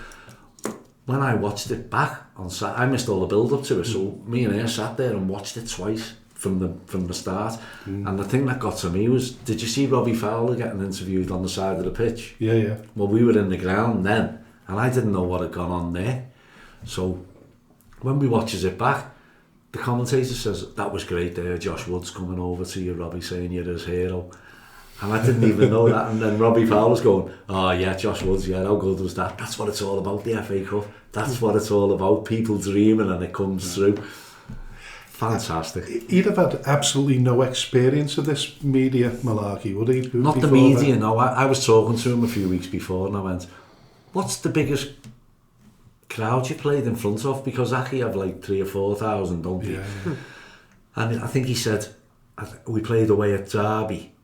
when I watched it back on Saturday, I missed all the build-up to it. So me and her sat there and watched it twice from the start. And the thing that got to me was, did you see Robbie Fowler getting interviewed on the side of the pitch? Yeah. Well, we were in the ground then, and I didn't know what had gone on there. So when we watches it back, the commentator says, that was great there, Josh Woods coming over to you, Robbie, saying you're his hero. And I didn't even know that. And then Robbie Fowler's going, oh yeah, Josh Woods, yeah, how good was that? That's what it's all about, the FA Cup. That's what it's all about, people dreaming and it comes through. Fantastic. He'd have had absolutely no experience of this media malarkey, would he? Not the media, no. I was talking to him a few weeks before and I went, what's the biggest crowd you played in front of? Because actually you have like 3,000 or 4,000, don't you? Yeah. And I think he said, we played away at Derby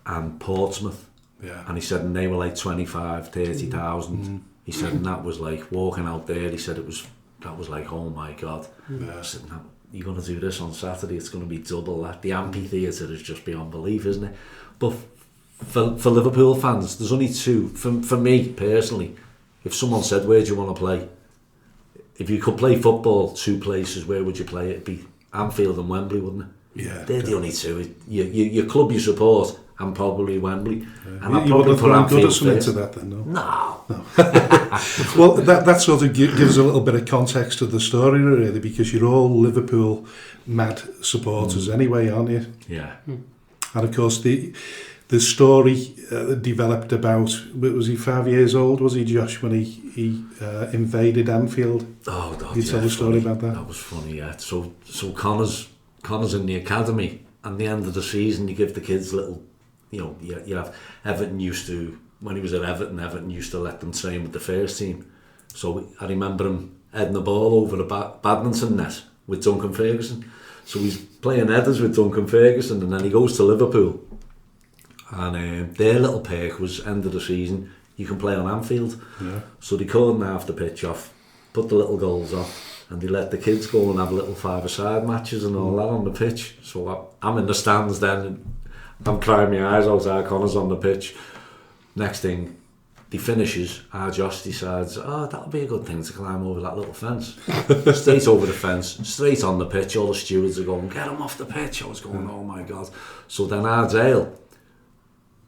and Portsmouth. Yeah. And he said, and they were like 25, 30,000. He said, and that was like walking out there, he said that was like, oh my God. Yeah. I said, no, you're going to do this on Saturday, it's going to be double that. The amphitheatre is just beyond belief, isn't it? But for Liverpool fans, there's only two. For me personally, if someone said, where do you want to play? If you could play football two places, where would you play? It'd be Anfield and Wembley, wouldn't it? Yeah. They're the only two. Your club you support, and probably Wembley. Yeah. And I'd you would have put thrown Anfield Goodison first. into that then, no? No. Well, that sort of gives a little bit of context to the story, really, because you're all Liverpool mad supporters anyway, aren't you? Yeah. And of course, the story developed about, was he 5 years old, was he, Josh, when he invaded Anfield? Oh, God, you tell the story about that? That was funny, yeah. So Connor's in the academy, and the end of the season, you give the kids little, you have Everton used to, when he was at Everton used to let them train with the first team. So I remember him heading the ball over the badminton net with Duncan Ferguson. So he's playing headers with Duncan Ferguson, and then he goes to Liverpool. And their little perk was, end of the season, you can play on Anfield. Yeah. So they cordoned half the pitch off, put the little goals off, and they let the kids go and have little five-a-side matches and all that on the pitch. So I'm in the stands then, and I'm crying my eyes out. Connor's on the pitch. Next thing, he finishes. Josh decides, that'll be a good thing to climb over that little fence. Straight over the fence, straight on the pitch. All the stewards are going, get him off the pitch. I was going, oh my God. So then Dale,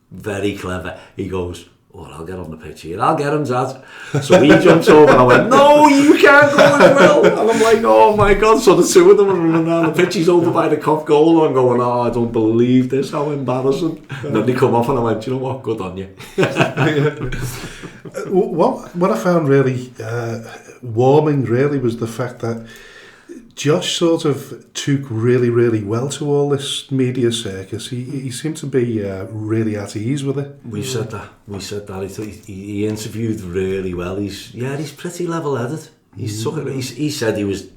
very clever, he goes, I'll get on the pitch here. I'll get him, Dad. So he jumps over and I went, no, you can't go as well. And I'm like, oh my God. So the two of them are running around the pitch. He's over by the Cop goal. I'm going, I don't believe this. How embarrassing. And then they come off and I went, you know what? Good on you. What I found really warming, really, was the fact that Josh sort of took really, really well to all this media circus. He seemed to be really at ease with it. We said that. He interviewed really well. He's pretty level-headed. He said he was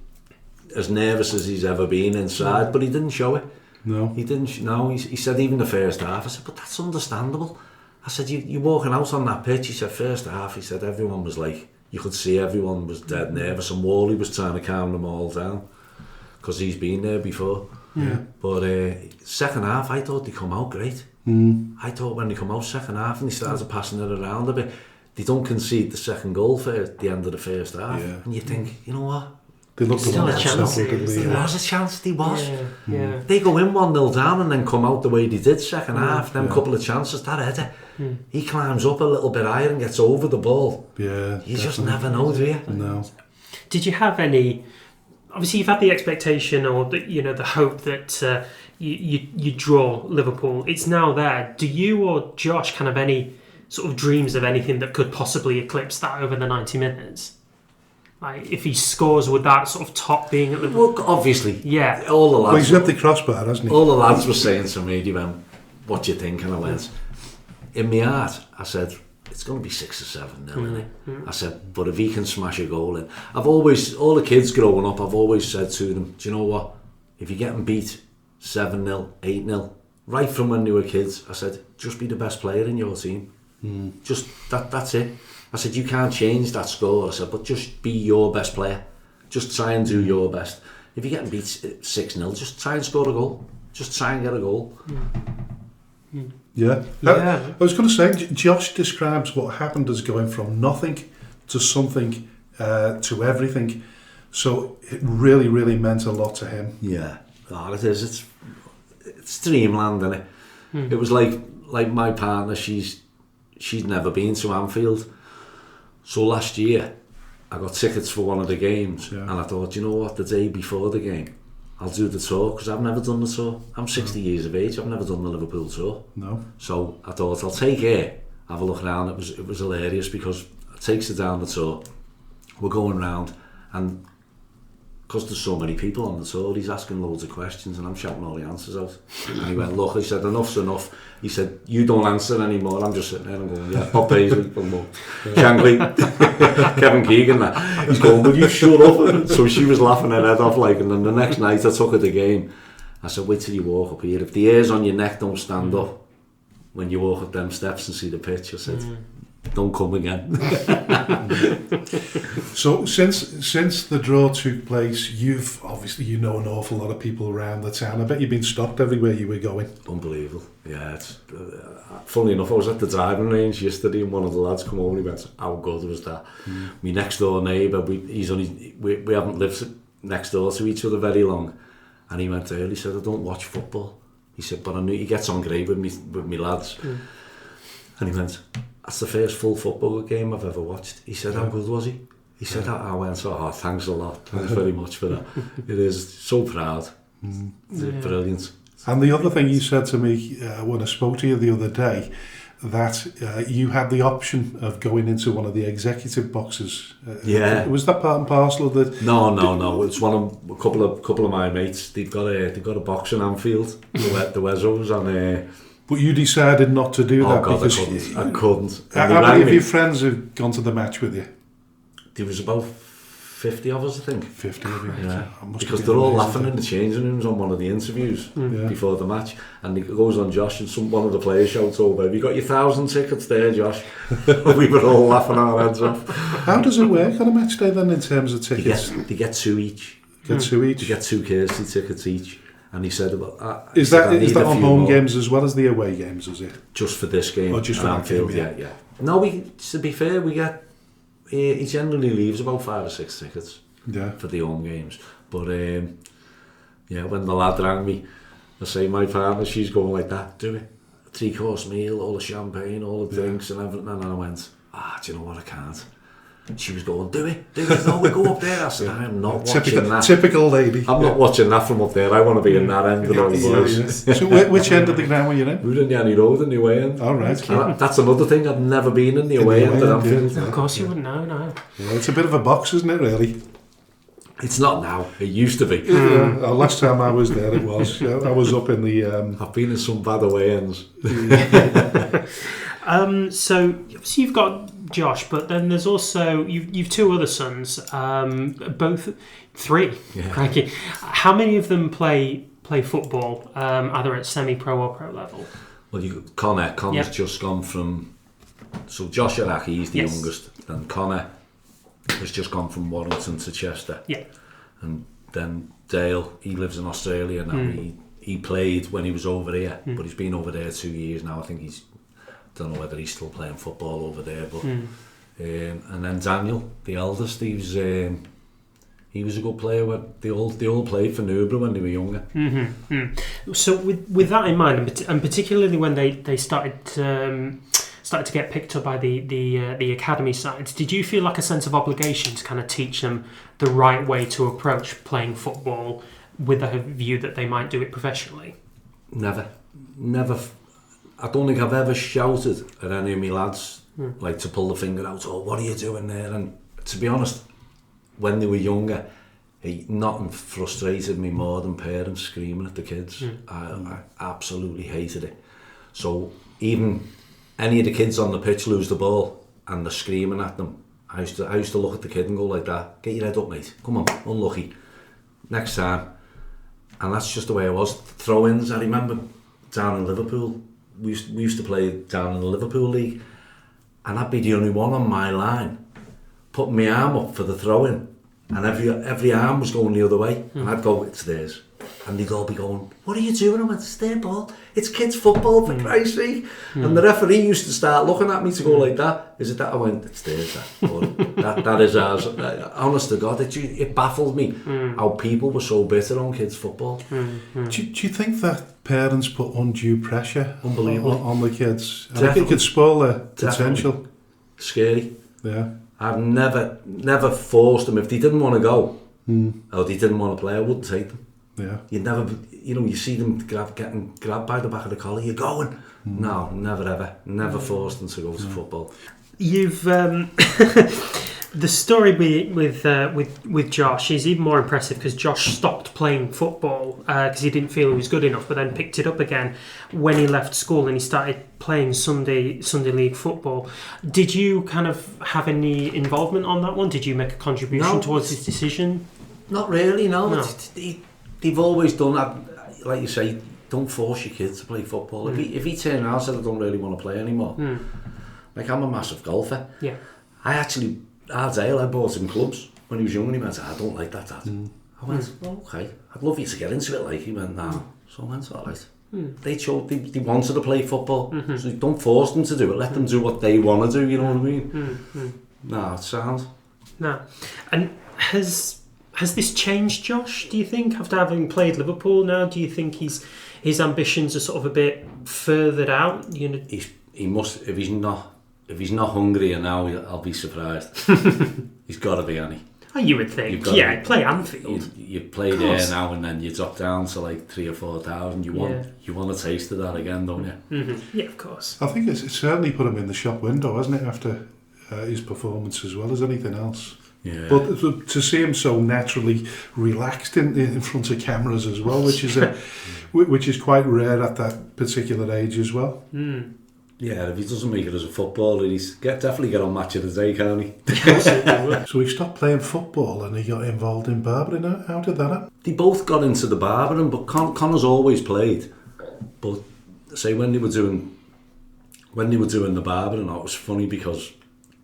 as nervous as he's ever been inside, but he didn't show it. No. He didn't. No, he said even the first half. I said, but that's understandable. I said, you're walking out on that pitch. He said, first half, he said, everyone was like, you could see everyone was dead nervous, and Wally was trying to calm them all down because he's been there before. Yeah. But second half, I thought they come out great. I thought when they come out second half and they started passing it around a bit, they don't concede the second goal for the end of the first half. Yeah. And you think, you know what? They looked Still a chance. There was a chance, they was. Yeah. They go in 1-0 down and then come out the way they did second half. Them couple of chances, that header, he climbs up a little bit higher and gets over the ball. Yeah. You just never know, do you? No. Did you have any? Obviously, you've had the expectation or the hope that you draw Liverpool. It's now there. Do you or Josh kind of any sort of dreams of anything that could possibly eclipse that over the 90 minutes? Like, if he scores, would that sort of top being at Liverpool? Well, obviously. Yeah. All the lads. Well, he's at the crossbar, hasn't he? All the lads were saying to me, "You went, what do you think?" And I went, in my heart, I said, it's going to be 6 or 7-0, isn't it? I said, but if he can smash a goal in, I've always, all the kids growing up, I've always said to them, do you know what? If you're getting beat 7-0, 8-0, right from when they were kids, I said, just be the best player in your team. Just that's it. I said, you can't change that score. I said, but just be your best player. Just try and do your best. If you're getting beat 6-0, just try and score a goal. Just try and get a goal. Yeah. I was going to say, Josh describes what happened as going from nothing to something to everything. So it really, really meant a lot to him. Yeah. Oh, it is. It's dreamland, isn't it? It was like my partner, she'd never been to Anfield. So last year, I got tickets for one of the games, and I thought, you know what, the day before the game, I'll do the tour, because I've never done the tour. I'm 60 years of age, I've never done the Liverpool tour. No. So I thought, I'll take her, have a look around. It was hilarious, because it takes her down the tour. We're going round, and because there's so many people on the tour, he's asking loads of questions, and I'm shouting all the answers out. And he went, look, he said, enough's enough. He said, you don't answer anymore. I'm just sitting there and going, yeah, Bob Paisley, Shankly, Kevin Keegan. He's going, will you shut up? So she was laughing her head off, like, and then the next night I took her to the game. I said, wait till you walk up here. If the hairs on your neck don't stand up when you walk up them steps and see the pitch, I said, don't come again. So since the draw took place, you've obviously an awful lot of people around the town. I bet you've been stopped everywhere you were going. Unbelievable. Yeah, it's funny enough, I was at the driving range yesterday and one of the lads come over and he went, how good was that? My next door neighbour, we haven't lived next door to each other very long, and he went early, he said, I don't watch football. He said, but I knew he gets on great with me lads. And he went, that's the first full football game I've ever watched. He said, how good was he? He said, I went, oh, thanks a lot. Thanks very much for that. It is so proud. Brilliant. And the other thing you said to me when I spoke to you the other day, that you had the option of going into one of the executive boxes. Was that part and parcel of the... No. It's a couple of my mates. They've got a box in Anfield, the Wezos, and... But you decided not to do that. God, because I couldn't. How many of your friends have gone to the match with you? There was about 50 of us, I think. 50 of you, yeah. Because they're all laughing in the changing rooms on one of the interviews before the match, and it goes on Josh, and one of the players shouts over, have you got your 1,000 tickets there, Josh? We were all laughing our heads off. How does it work on a match day then in terms of tickets? They get 2 each. They get 2 Kirsty tickets each. And he said, is that on home games as well as the away games, is it? Just for this game. Or just for Anfield, yeah. No, to be fair, we get... He generally leaves about 5 or 6 tickets for the home games. But, when the lad rang me, I say, my partner, she's going like that, do it. 3-course meal, all the champagne, all the drinks and everything. And I went, do you know what, I can't. She was going, do it, no, we go up there. I said, I'm not watching that. Typical lady. I'm not watching that from up there. I want to be in that end of all the boys. So which end of the ground were you in? We were in the Annie Road in the away end. All right. That's another thing, I've never been in the away end at Anfield. Of course you wouldn't know, no. Yeah, it's a bit of a box, isn't it, really? It's not now, it used to be. Last time I was there it was. I was up in the... I've been in some bad away ends. So obviously you've got Josh, but then there's also you've 2 other sons, both 3. Crikey. How many of them play football, either at semi-pro or pro level? Well, Connor's just gone from... So Josh Araki, he's the youngest. Then Connor has just gone from Warrington to Chester. Yeah. And then Dale, he lives in Australia now. He played when he was over here, but he's been over there 2 years now. I think don't know whether he's still playing football over there. But and then Daniel, the eldest, he was a good player. They all played for Newborough when they were younger. So with that in mind, and particularly when they started to get picked up by the academy sides, did you feel like a sense of obligation to kind of teach them the right way to approach playing football with a view that they might do it professionally? Never. I don't think I've ever shouted at any of my lads like to pull the finger out, oh, what are you doing there? And to be honest, when they were younger, nothing frustrated me more than parents screaming at the kids. I absolutely hated it. So even any of the kids on the pitch lose the ball and they're screaming at them, I used to look at the kid and go like that, get your head up, mate, come on, unlucky, next time. And that's just the way it was. Throw-ins, I remember down in Liverpool, we used to play down in the Liverpool League, and I'd be the only one on my line putting my arm up for the throw-in, and every arm was going the other way, and I'd go, it's theirs. And they'd all be going, what are you doing? I went, it's their ball. It's kids' football, for Christ's sake. And the referee used to start looking at me to go like that. Is it that? I went, it's theirs, that. that is ours. Honest to God, it baffled me how people were so bitter on kids' football. Do you think that parents put undue pressure on the kids? I think it could spoil their potential. Scary. Yeah. I've never forced them. If they didn't want to go, or they didn't want to play, I wouldn't take them. Yeah. You'd never, you see them getting grabbed by the back of the collar, you're going. No, never ever. Never forced them to go to football. You've the story with Josh is even more impressive because Josh stopped playing football because he didn't feel he was good enough, but then picked it up again when he left school and he started playing Sunday league football. Did you kind of have any involvement on that one? Did you make a contribution towards his decision? Not really, no. They've always done that. Like you say, don't force your kids to play football. If he turned around and said, I don't really want to play anymore. Like, I'm a massive golfer. Yeah. I bought him clubs when he was young, and he went, I don't like that, Dad. I went, okay, I'd love you to get into it. Like, he went, no. So I went, all right. They wanted to play football, so don't force them to do it. Let them do what they want to do, you know what I mean? No, it sounds. No. And has this changed Josh, do you think, after having played Liverpool now? Do you think his ambitions are sort of a bit furthered out? You know, he must. If he's not hungry now, I'll be surprised. He's got to be, hasn't he? Oh, you would think. Yeah, play Anfield. You play there now and then you drop down to like 3,000 or 4,000. You want a taste of that again, don't you? Yeah, of course. I think it's certainly put him in the shop window, hasn't it, after his performance as well as anything else. Yeah. But to see him so naturally relaxed in front of cameras as well, which is quite rare at that particular age as well. Yeah, if he doesn't make it as a footballer, he's definitely get on Match of the Day, can't he? So he stopped playing football and he got involved in barbering. How did that happen? They both got into the barbering, but Connor's always played. But say when they were doing the barbering, it was funny because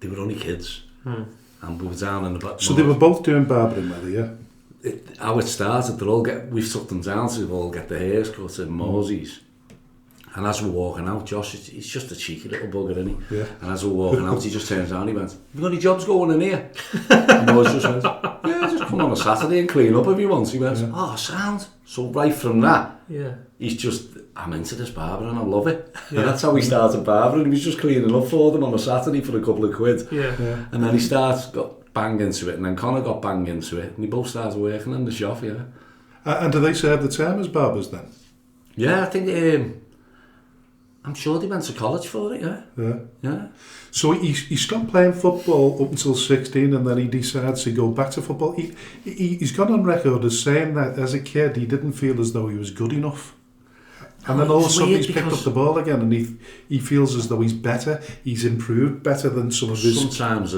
they were only kids. And we were down in the back. So they were both doing barbering, were they? Yeah. How it started, we've took them down to all get their hairs cut in Morsey's. And as we're walking out, Josh, he's just a cheeky little bugger, isn't he? Yeah. And as we're walking out, he just turns around and he went, have you got any jobs going in here? And Mose just went, yeah, just come on a Saturday and clean up if you want. He went, sound. So right from that, he's just, I'm into this barbering and I love it. Yeah. And that's how he started barbering. He was just cleaning up for them on a Saturday for a couple of quid. Yeah. And then he got bang into it, and then Connor got bang into it, and they both started working in the shop, And do they serve the term as barbers then? Yeah, I think... I'm sure they went to college for it, yeah. So he stopped playing football up until 16 and then he decides to go back to football. He's gone on record as saying that as a kid he didn't feel as though he was good enough. And then all of a sudden he's picked up the ball again and he feels as though he's better, he's improved better than some of his... Sometimes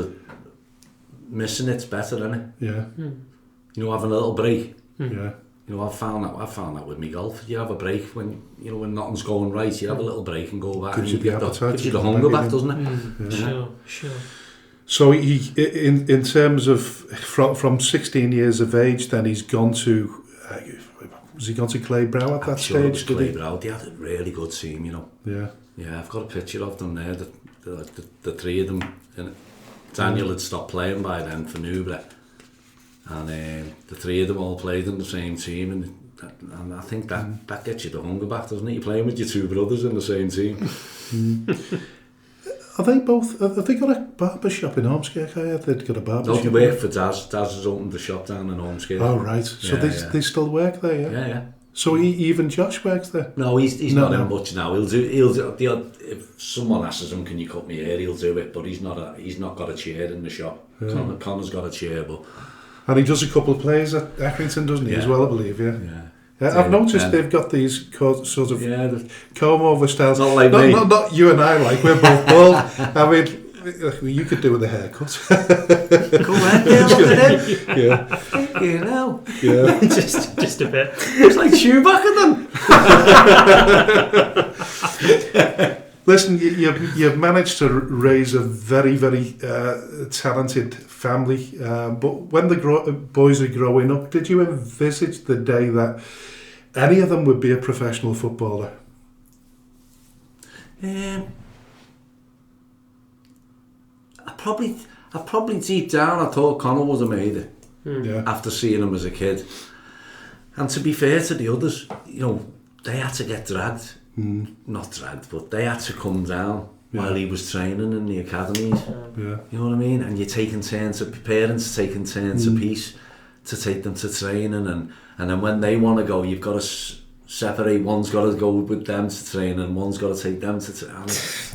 missing it's better, isn't it? Yeah. You know, having a little break. Yeah. You know, I found that with me golf. You have a break when nothing's going right. You have a little break and go back. Gives and you the appetite. Gives you the hunger back, doesn't it? Sure. So he, in terms of from 16 years of age, then he's gone to. Was he gone to Clitheroe at that sure stage? Clitheroe. They had a really good team, you know. Yeah. Yeah, I've got a picture of them there. The three of them. Daniel had stopped playing by then for Newbury, and the three of them all played in the same team, and I think that gets you the hunger back, doesn't it? You're playing with your two brothers in the same team. Are they both? Have they got a barber shop in Ormskirk? I heard they'd got a barber shop. They work for Daz. Daz has opened the shop down in Ormskirk. Oh right, so they still work there, yeah. Yeah. So even Josh works there. No, he's not in much now. He'll do the odd, if someone asks him, "Can you cut me hair?" He'll do it, but he's not got a chair in the shop. Yeah. Connor's got a chair, but and he does a couple of plays at Accrington, doesn't he? As well, I believe. Yeah. I've noticed they've got these sort of comb over styles. Not like me. Not you and I. Like we're both bald. I mean, you could do with a haircut. Go ahead, Dale. Yeah. You know. Yeah. just a bit. It's like Chewbacca then. Listen, you've managed to raise a very, very talented family. But when the boys are growing up, did you envisage the day that any of them would be a professional footballer? I probably deep down I thought Connor would have made it. Yeah. After seeing him as a kid. And to be fair to the others, you know, they had to get dragged. Not dragged, but they had to come down while he was training in the academies. Yeah. You know what I mean? And you're taking turns, parents taking turns apiece to take them to training, and then when they want to go, you've got to separate. One's got to go with them to train, and one's got to take them to training.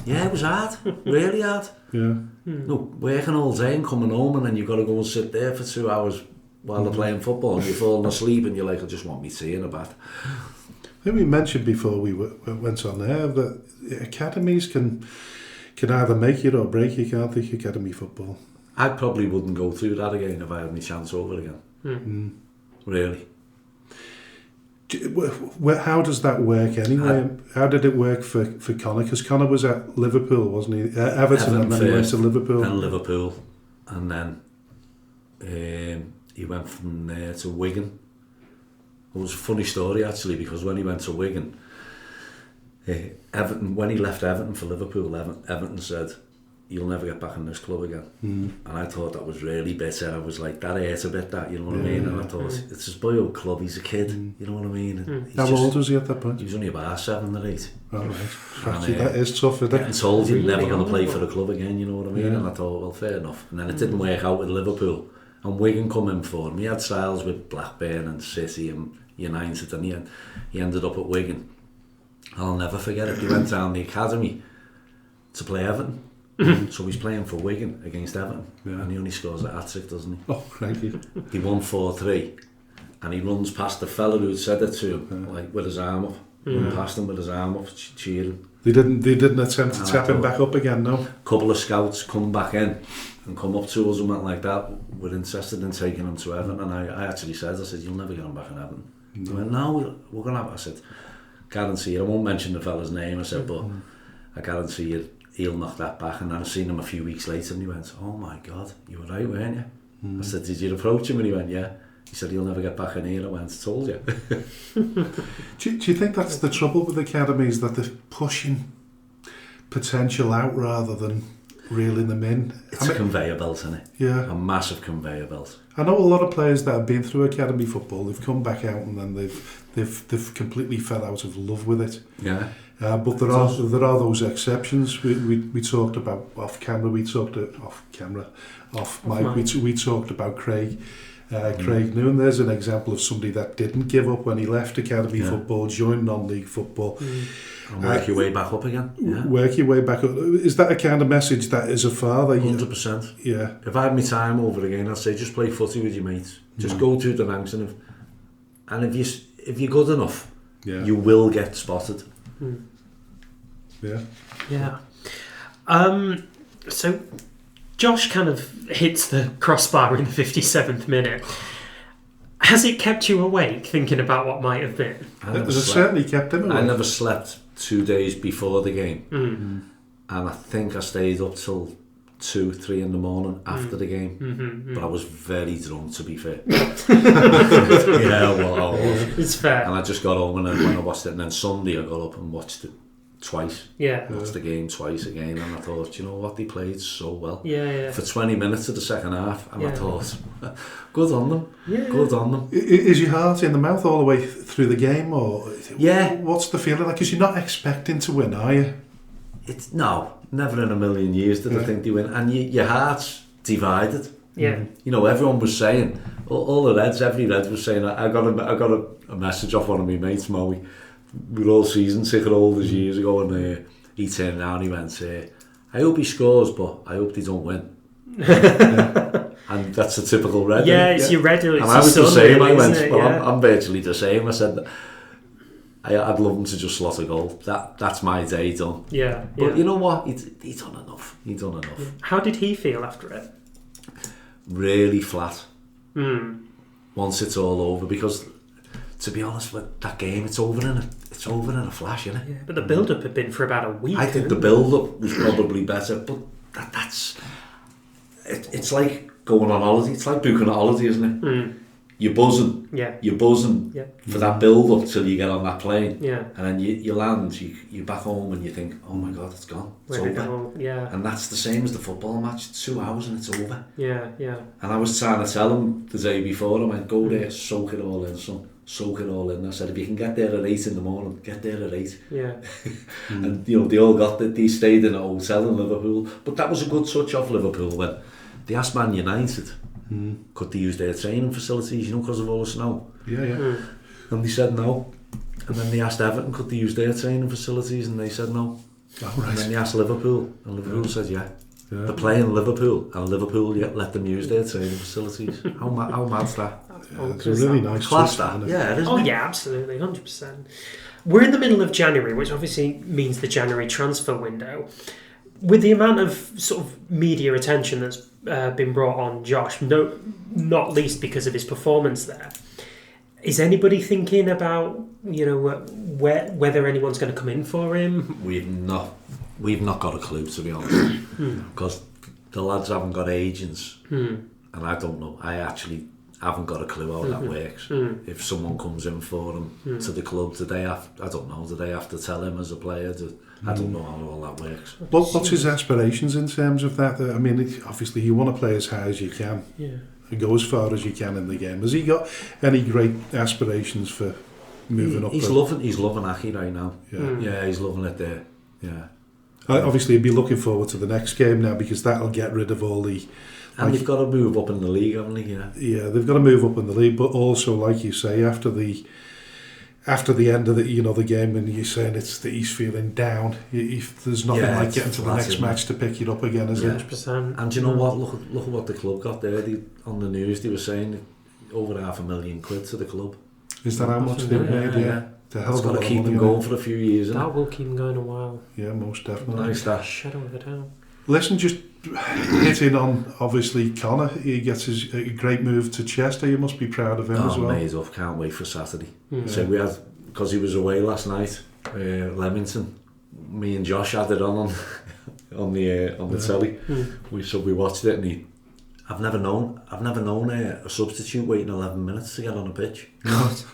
Yeah, it was hard, really hard. Yeah. No, working all day and coming home, and then you've got to go and sit there for 2 hours while they're playing football, and you're falling asleep, and you're like, I just want me tea in a bath. I think we mentioned before we went on there that academies can either make you or break you, can't they? Academy football. I probably wouldn't go through that again if I had any chance over again. Really. How does that work anyway? How did it work for Connor? Because Connor was at Liverpool, wasn't he? Everton and then he went to Liverpool. And Liverpool. And then he went from there to Wigan. It was a funny story actually, because when he went to Wigan, Everton, when he left Everton for Liverpool, Everton said, "You'll never get back in this club again." And I thought that was really bitter. I was like, that hurt a bit, that, you know what I mean? And I thought, it's his boyhood club, he's a kid, you know what I mean? And How old was he at that point? He was only about 7 or 8. Oh, right. Actually, that is tough, isn't it? Getting told you're never going to play for the club again, you know what I mean? And I thought, well, fair enough. And then it didn't work out with Liverpool. And Wigan come in for him. He had trials with Blackburn and City and United, and he ended up at Wigan. I'll never forget it. He went down the academy to play Everton. So he's playing for Wigan against Everton, and he only scores a hat-trick, doesn't he? Oh, thank you. He won 4-3, and he runs past the fella who said it to him, like with his arm up. Run past him with his arm up, cheering. They didn't attempt to tap him back up again, no? A couple of scouts come back in and come up to us and went like that. We're interested in taking him to Everton, and I actually said, you'll never get him back in Everton. He went, no, we're going to have it. I said, guarantee, I won't mention the fella's name, I said, but I guarantee you he'll knock that back. And then I seen him a few weeks later and he went, oh my God, you were right, weren't you? I said, did you approach him? And he went, yeah. He said, he'll never get back in here. I went, I told you. Do you think that's the trouble with academies, that they're pushing potential out rather than reeling them in? It's a conveyor belt, isn't it? Yeah. A massive conveyor belt. I know a lot of players that have been through academy football, they've come back out and then they've completely fell out of love with it. Yeah. But there are those exceptions. We talked about off mic. We talked about Craig. Craig Noon, there's an example of somebody that didn't give up when he left academy football, joined non-league football. And work your way back up again. Yeah. Work your way back up. Is that a kind of message that as a father? 100%. Yeah. If I had my time over again, I'd say just play footy with your mates. Just go through the ranks, and if you're good enough, you will get spotted. Yeah. Yeah. So Josh kind of hits the crossbar in the 57th minute. Has it kept you awake thinking about what might have been? It certainly kept him awake. I never slept 2 days before the game. Mm. And I think I stayed up till 2-3 in the morning after the game. But I was very drunk, to be fair. Yeah, well, I was. It's fair. And I just got home, and then when I watched it, and then Sunday I got up and watched it twice. Yeah. Watched the game twice again, and I thought, you know what, they played so well. Yeah. For 20 minutes of the second half, and I thought, good on them. Yeah. Good on them. Is your heart in the mouth all the way through the game, or what's the feeling like? Because you're not expecting to win, are you? No, never in a million years did I think they win. And your heart's divided. Yeah. You know, everyone was saying, all the Reds, every Red was saying, I got a message off one of my mates, Moe. We were all season ticket holders years ago, and he turned around and he went, I hope he scores, but I hope they don't win. And that's a typical Red. Yeah, it's your Red. And I was the same. I went, I'm virtually the same. I said, I'd love him to just slot a goal. That's my day done. Yeah. But you know what? He done enough. He done enough. Yeah. How did he feel after it? Really flat. Once it's all over, because to be honest with that game, it's over in a flash, isn't it? Yeah, but the build-up had been for about a week. I think the build-up was probably better, but it's like going on holiday. It's like booking a holiday, isn't it? You're buzzing. Yeah. You're buzzing for that build-up till you get on that plane. Yeah. And then you land, you're back home and you think, oh my God, it's gone. It's over. Yeah. And that's the same as the football match. It's 2 hours and it's over. Yeah. And I was trying to tell him the day before, I went, go there, soak it all in, son. Soak it all in. I said, if you can get there at 8 in the morning, get there at 8. Yeah. And, you know, they all got that. They stayed in a hotel in Liverpool. But that was a good touch off Liverpool when they asked Man United, could they use their training facilities, you know, because of all the snow? Yeah. And they said no. And then they asked Everton, could they use their training facilities, and they said no. Oh, right. And then they asked Liverpool, and Liverpool said yeah. They're playing Liverpool, and Liverpool let them use their training facilities. How mad's that? It's a really nice class, twist, that. isn't it? Yeah, it is. Oh yeah, absolutely, 100%. We're in the middle of January, which obviously means the January transfer window. With the amount of sort of media attention that's been brought on Josh, not least because of his performance there, is anybody thinking about, you know, whether anyone's going to come in for him? We've not got a clue, to be honest, because the lads haven't got agents, and I don't know. I actually haven't got a clue how that works. If someone comes in for him to the club, do they have? I don't know. Do they have to tell him as a player? I don't know how all that works. What's his aspirations in terms of that? I mean, obviously you want to play as high as you can. Yeah. And go as far as you can in the game. Has he got any great aspirations for moving up? He's loving Aki right now. Yeah, he's loving it there. Yeah. Obviously, he'd be looking forward to the next game now, because that'll get rid of all the. And they've got to move up in the league, haven't they? Yeah, they've got to move up in the league, but also, like you say, after the end of the game, and you're saying it's that he's feeling down. There's nothing like getting to the next match to pick it up again, is it? 100%. And do you know what? Look at what the club got there. On the news, they were saying over £500,000 to the club. Is that how much they've made? Yeah. It's got to keep them going for a few years. That will keep them going a while. Yeah, most definitely. Nice that. Shadow of a doubt. Listen, just hitting on, obviously, Connor. He gets a great move to Chester. You must be proud of him as well. Made up. Can't wait for Saturday. So we had, because he was away last night, Leamington. Me and Josh had it on the telly. We watched it, and I've never known a substitute waiting 11 minutes to get on a pitch.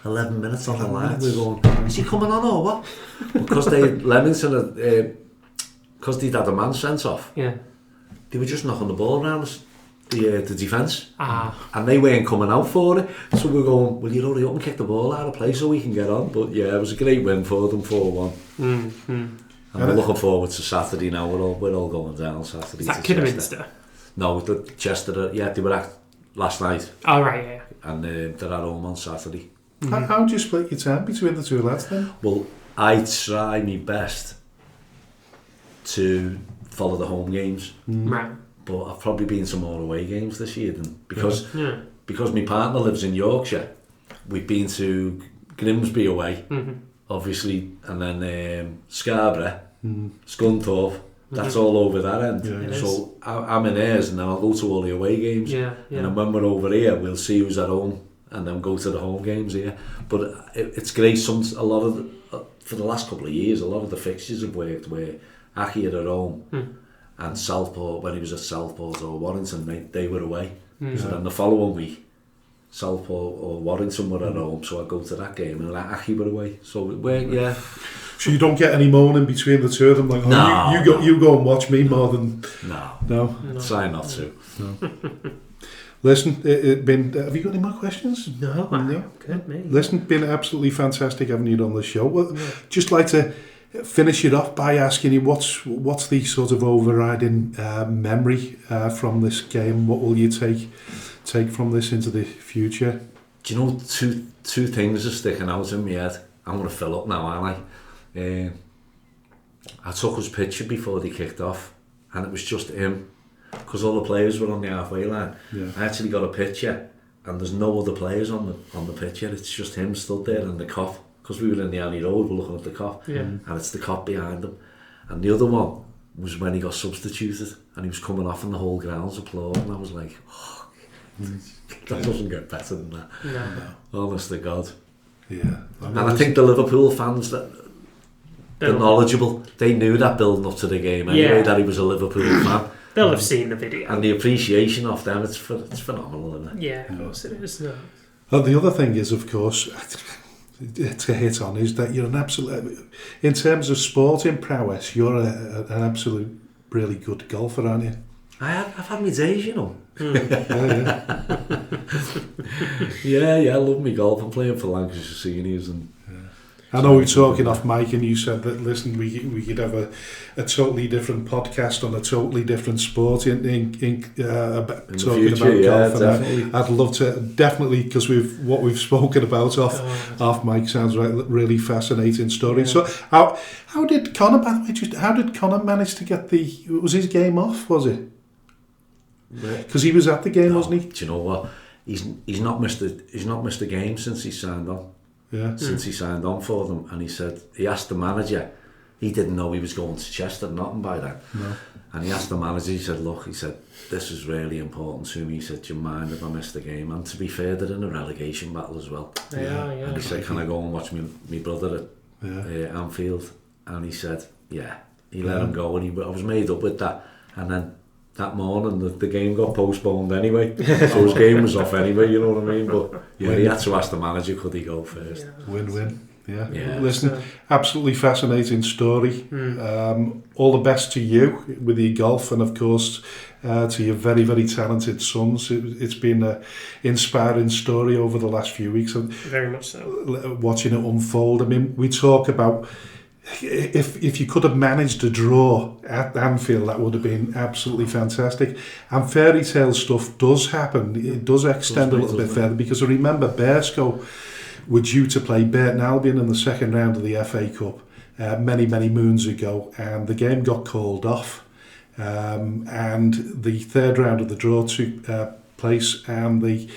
11 minutes on the line. We're going, is he coming on or what? Because Leamington because they'd had a man sent off. Yeah. They were just knocking the ball around the defence. Ah. And they weren't coming out for it. So we're going, will you hurry up and kick the ball out of play so we can get on? But yeah, it was a great win for them, 4-1. And we're looking forward to Saturday now. We're all going down Saturday. Is that Kidderminster? No, the Chester. They were at last night. Oh right, yeah. And they're at home on Saturday. How do you split your time between the two lads then? Well, I try my best to follow the home games. Right. But I've probably been to more away games this year than because my partner lives in Yorkshire. We've been to Grimsby away, obviously, and then Scarborough, Scunthorpe. That's all over that end. Yeah, so I'm in Ayers, and then I'll go to all the away games. Yeah. And then when we're over here, we'll see who's at home and then go to the home games here. But it's great. For the last couple of years, a lot of the fixtures have worked where Aki at home and Southport, when he was at Southport or Warrington, they were away. So then the following week, Southport or Warrington were at home, so I go to that game and Aki were away. So it worked, yeah. So you don't get any moaning between the two of them, like, you go and watch me more than... No. Try not to. No. Listen, have you got any more questions? No. Good, mate. Listen, been absolutely fantastic having you on the show. Well, just like to finish it off by asking you what's the sort of overriding memory from this game? What will you take from this into the future? Do you know, two things are sticking out in my head. I'm going to fill up now, aren't I? I took his picture before they kicked off, and it was just him, because all the players were on the halfway line. I actually got a picture, and there's no other players on the picture. It's just him stood there and the cop, because we were in the alley road, we're looking at the cop, and it's the cop behind him. And the other one was when he got substituted, and he was coming off and the whole ground's applauding, and I was like, that doesn't get better than that. No. Honest to God. Yeah. And I think the Liverpool fans, that they're knowledgeable. They knew that building up to the game anyway, that he was a Liverpool fan. They'll have seen the video. And the appreciation of them, it's phenomenal, isn't it? Yeah, of course it is. No. And the other thing is, of course, to hit on, is that you're an absolute, in terms of sporting prowess, you're an absolute really good golfer, aren't you? I've had my days, you know. Yeah. I love me golf. I'm playing for Lancashire Seniors, and I know we're talking off mic, and you said that, listen, we could have a totally different podcast on a totally different sport in talking future, about golf. Definitely. I'd love to, definitely, because what we've spoken about off mic sounds like a really fascinating story. So how did Connor, by the way, how did Connor manage to get was his game off, was it? Because he was at the game, wasn't he? Do you know what? He's not missed a game since he signed on. Yeah. Since he signed on for them, and he asked the manager. He didn't know he was going to Chester, nothing by then. No. And he asked the manager. He said, "Look," he said, "this is really important to me." He said, "Do you mind if I miss the game?" And to be fair, they're in a relegation battle as well. Yeah. And he said, "Can I go and watch my brother at Anfield?" And he said, "Yeah." He let him go, and I was made up with that. And then that morning, the game got postponed anyway, so his game was off anyway, you know what I mean? But he had to ask the manager, could he go first? Win-win. Yeah. Listen, absolutely fascinating story. All the best to you with your golf, and of course to your very, very talented sons. It's been an inspiring story over the last few weeks. Very much so. Watching it unfold. I mean, we talk about, if you could have managed a draw at Anfield, that would have been absolutely fantastic. And fairy tale stuff does happen. It does extend a little bit further, because I remember Bearscough were due to play Burton Albion in the second round of the FA Cup many, many moons ago, and the game got called off. And the third round of the draw took place, and the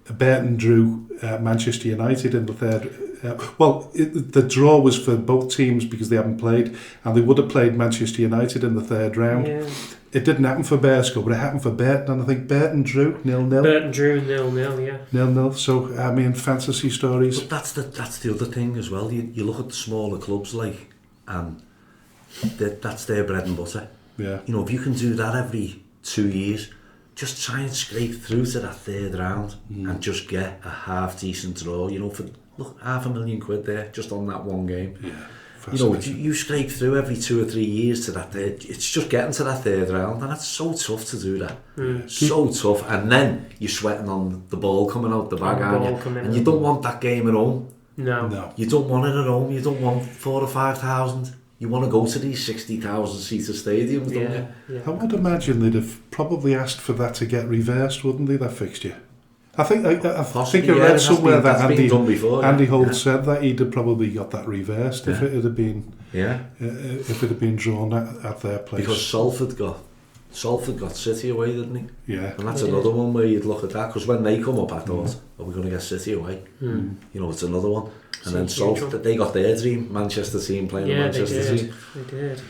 Burton drew Manchester United in the third. The draw was for both teams because they haven't played, and they would have played Manchester United in the third round. Yeah. It didn't happen for Bearscough, but it happened for Burton, and I think Burton drew 0-0. Burton drew 0-0, yeah. 0-0. So I mean, fantasy stories. But that's the other thing as well. You look at the smaller clubs, like, and that's their bread and butter. Yeah. You know, if you can do that every 2 years, just try and scrape through to that third round and just get a half decent draw. You know, for £500,000 there just on that one game. Yeah. You know, you scrape through every 2 or 3 years to that third. It's just getting to that third round, and that's so tough to do that. So tough, and then you're sweating on the ball coming out the bag, aren't you? And you don't want that game at home. No. You don't want it at home. You don't want 4,000 or 5,000. You want to go to these 60,000 seater stadiums, don't you? Yeah. I would imagine they'd have probably asked for that to get reversed, wouldn't they? That fixture. I think I read somewhere that Andy Holt said that he'd have probably got that reversed if it had been if it had been drawn at their place. Because Salford got City away, didn't he? Yeah. And that's another one where you'd look at that, because when they come up, I thought, are we going to get City away? You know, it's another one. And then Salford, they got their dream Manchester team playing the Manchester team. They did.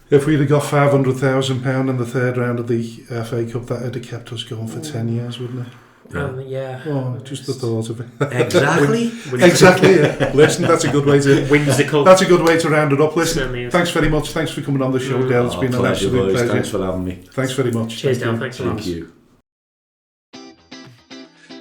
If we'd have got £500,000 in the third round of the FA Cup, that would have kept us going for 10 years, wouldn't it? Yeah. Oh, just the thought of it. Exactly. Exactly. Yeah. Listen, that's a good way to Whimsical. That's a good way to round it up. Listen, Certainly is. thanks very much. Thanks for coming on the show, Dale. It's been an absolute boys. pleasure. Thanks for having me. Thanks very much. Cheers, Thank Dale. you. Thanks a lot. Thank you.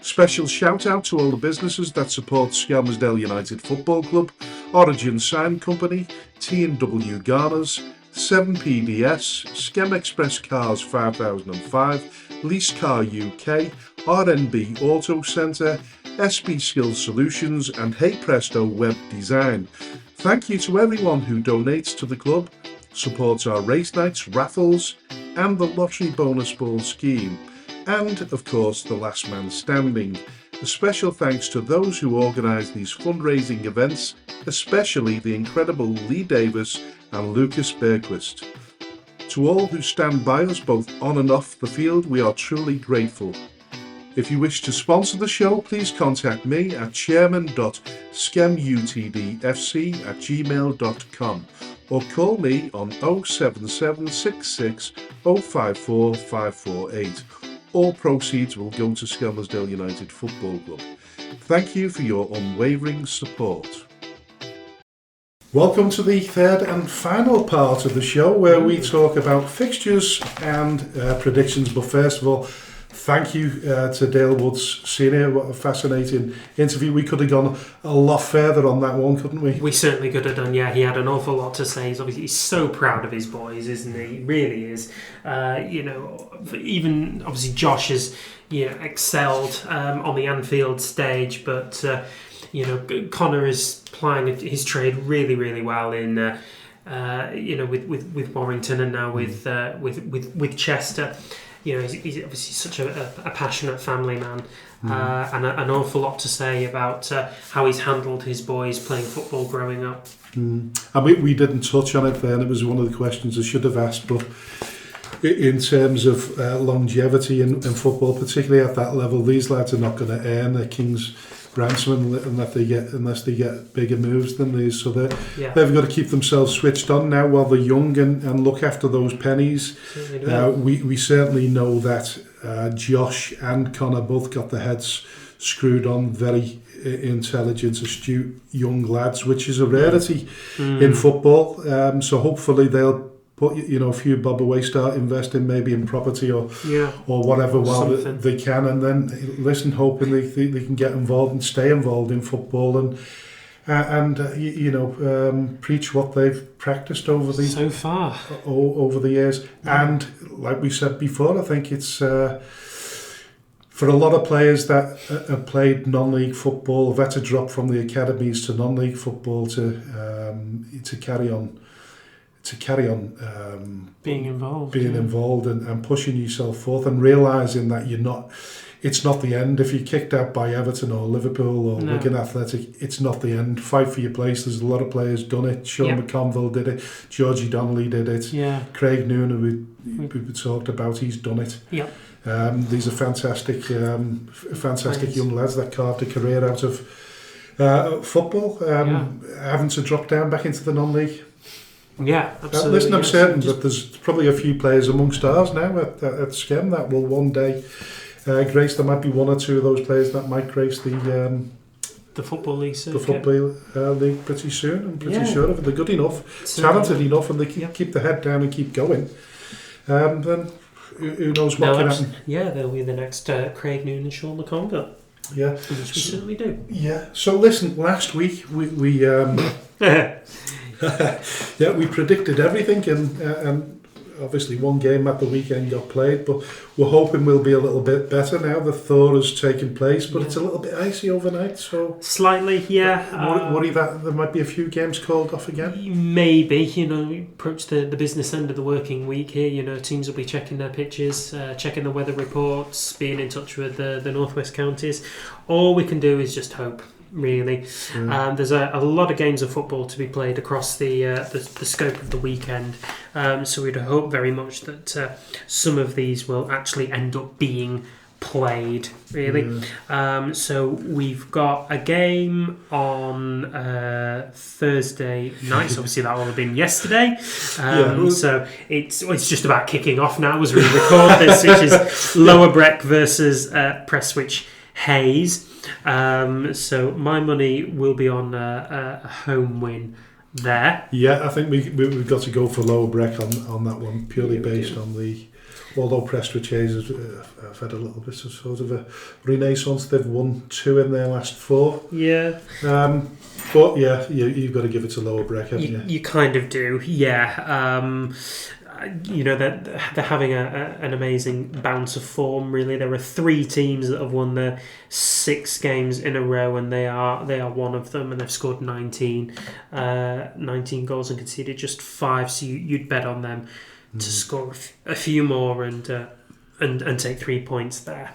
Special shout out to all the businesses that support Skelmersdale United Football Club, Origin Sign Company, T&W Garners, 7PDS, Skem Express Cars 5005, Lease Car UK, RNB Auto Centre, SB Skills Solutions and Hey Presto Web Design. Thank you to everyone who donates to the club, supports our race nights, raffles and the lottery bonus ball scheme. And, of course, the last man standing. A special thanks to those who organise these fundraising events, especially the incredible Lee Davis and Lucas Bergquist. To all who stand by us both on and off the field, we are truly grateful. If you wish to sponsor the show, please contact me at chairman.skemutdfc@gmail.com or call me on 07766 054 548. All proceeds will go to Skelmersdale United Football Club. Thank you for your unwavering support. Welcome to the third and final part of the show where we talk about fixtures and predictions. But first of all, thank you to Dale Woods Snr. What a fascinating interview. We could have gone a lot further on that one, couldn't we? We certainly could have done, yeah. He had an awful lot to say. He's so proud of his boys, isn't he? He really is. Even obviously Josh has excelled on the Anfield stage, but Connor is plying his trade really, really well in with Warrington and now with Chester. He's obviously such a passionate family man, and an awful lot to say about how he's handled his boys playing football growing up. And we didn't touch on it then. It was one of the questions I should have asked, but in terms of longevity in football, particularly at that level, these lads are not going to earn their king's ransom unless they get bigger moves than these. So they've got to keep themselves switched on now while they're young and look after those pennies. We certainly know that Josh and Connor both got their heads screwed on, very intelligent, astute young lads, which is a rarity in football. So hopefully they'll put a few bob away, start investing maybe in property or whatever while they can, and then hoping they can get involved and stay involved in football and preach what they've practiced over the over the years. And like we said before, I think it's for a lot of players that have played non-league football, have had to drop from the academies to non-league football to carry on being involved and pushing yourself forth and realising that it's not the end. If you're kicked out by Everton or Liverpool or Wigan Athletic, it's not the end. Fight for your place. There's a lot of players done it. Sean McConville did it. Georgie Donnelly did it. Craig Noonan, who we talked about, he's done it. These are fantastic young lads that carved a career out of football, having to drop down back into the non-league. Yeah, absolutely. Listen, I'm certain that there's probably a few players amongst ours now at Skem that will one day grace. There might be one or two of those players that might grace the football league circuit. The football league pretty soon. I'm pretty sure if they're good enough, talented enough, and they keep their head down and keep going. Then who knows what can happen? Yeah, they'll be the next Craig Noonan and Sean McConville. Yeah, which we certainly do. Yeah. So listen, last week we we predicted everything, and obviously one game at the weekend got played, but we're hoping we'll be a little bit better now. The thaw has taken place, but it's a little bit icy overnight, so slightly, worry that there might be a few games called off again. Maybe, we approach the business end of the working week here. Teams will be checking their pitches, checking the weather reports, being in touch with the northwest counties. All we can do is just hope. Really, there's a lot of games of football to be played across the scope of the weekend, so we'd hope very much that some of these will actually end up being played, really. So we've got a game on Thursday night. So obviously that will have been yesterday. So it's just about kicking off now as we record this, which is Lower Breck versus Prestwich Hayes. So my money will be on a home win there. Yeah, I think we've got to go for Lower Breck on that one, purely based on the... Although Prestwich Hayes have had a little bit of sort of a renaissance. They've won 2 in their last 4. Yeah. But yeah, you've got to give it to Lower Breck, haven't you? You kind of do, yeah. They're having an amazing bounce of form, really. There are 3 teams that have won their 6 games in a row, and they are one of them, and they've scored 19 goals and conceded just 5, so you'd bet on them to score a few more and take 3 points there.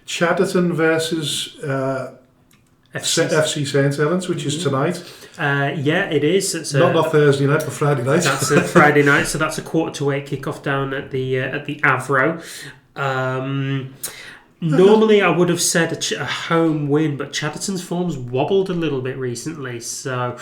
Chadderton versus FC St Helens, which is tonight. Yeah, it is. It's not Thursday night, but Friday night. That's a Friday night, so that's a 7:45 kickoff down at the Avro. Normally, I would have said a home win, but Chadderton's form's wobbled a little bit recently. So,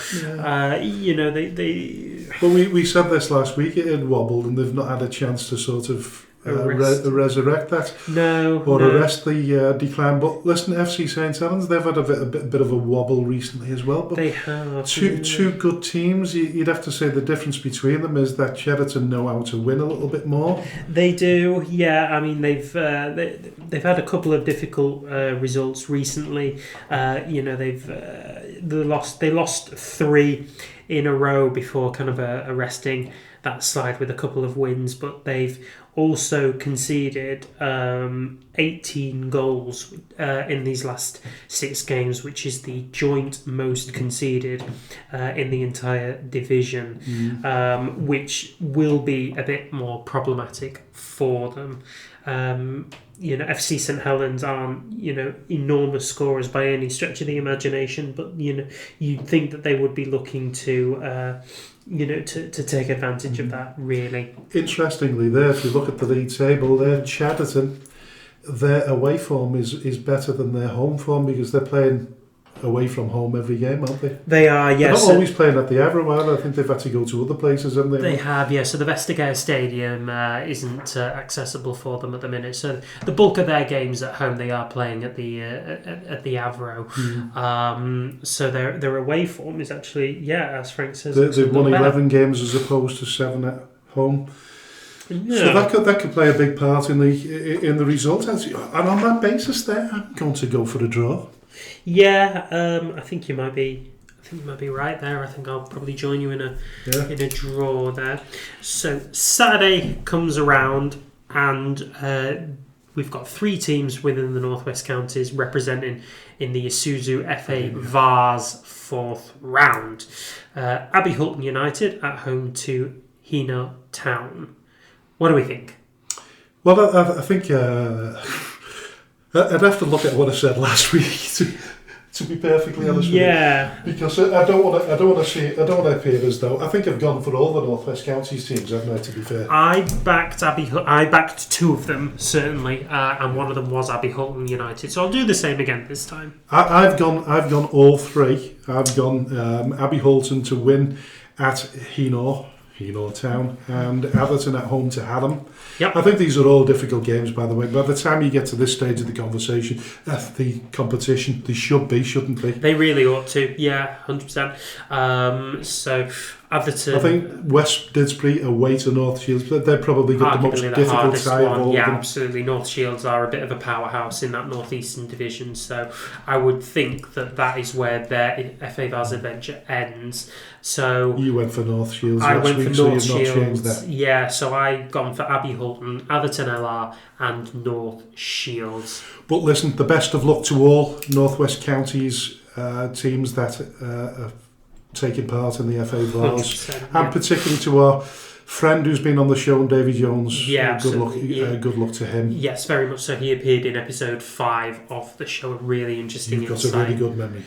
we said this last week. It had wobbled, and they've not had a chance to sort of resurrect that. Arrest the decline. But listen, FC St Helens, they've had a bit of a wobble recently as well. But they have two good teams. You'd have to say the difference between them is that Chadderton know how to win a little bit more. They do, yeah. I mean, they've had a couple of difficult results recently. They lost 3 in a row before kind of arresting that slide with a couple of wins, but they've also conceded 18 goals in these last 6 games, which is the joint most conceded in the entire division, which will be a bit more problematic for them. FC St Helens aren't, enormous scorers by any stretch of the imagination, but, you'd think that they would be looking to take advantage of that, really. Interestingly, if you look at the league table, Chadderton, their away form is better than their home form because they're playing away from home every game, aren't they? They are, yes. They're not always playing at the Avro, I think they've had to go to other places, haven't they? They have, yeah. So the Vestergaard Stadium isn't accessible for them at the minute. So the bulk of their games at home, they are playing at the Avro. So their away form is actually, as Frank says, they've won 11 games as opposed to 7 at home. Yeah. So that could play a big part in the result. And on that basis, there, I'm going to go for a draw. Yeah, I think you might be right there. I think I'll probably join you in a draw there. So Saturday comes around, and we've got 3 teams within the Northwest Counties representing in the Isuzu FA Vars 4th round. Abbey Hulton United at home to Hino Town. What do we think? Well, I think I'd have to look at what I said last week to be perfectly honest with you. Because I don't want to appear as though I think I've gone for all the Northwest Counties teams, haven't I? To be fair, I backed 2 of them certainly, and one of them was Abbey Hulton United. So I'll do the same again this time. I've gone all 3. I've gone Abbey Hulton to win at Hino Town, and Atherton at home to Hallam. Yep. I think these are all difficult games, by the way. By the time you get to this stage of the conversation, the competition, they should be, shouldn't they? They really ought to, 100%. So Atherton, I think West Didsbury away to North Shields, but they've probably got the most difficult tie of all. Yeah, absolutely. North Shields are a bit of a powerhouse in that northeastern division, so I would think that is where their FA Vars adventure ends. So you went for North Shields. I went for North so Shields. Yeah, so I gone for Abbey Hulton, Atherton LR, and North Shields. But listen, the best of luck to all Northwest Counties teams that are taking part in the FA Vars, and particularly to our friend who's been on the show, Davy Jones. Yeah, good luck. absolutely. Good luck to him. Yes, very much so. He appeared in episode 5 of the show. A really interesting You've got insight. a really good memory.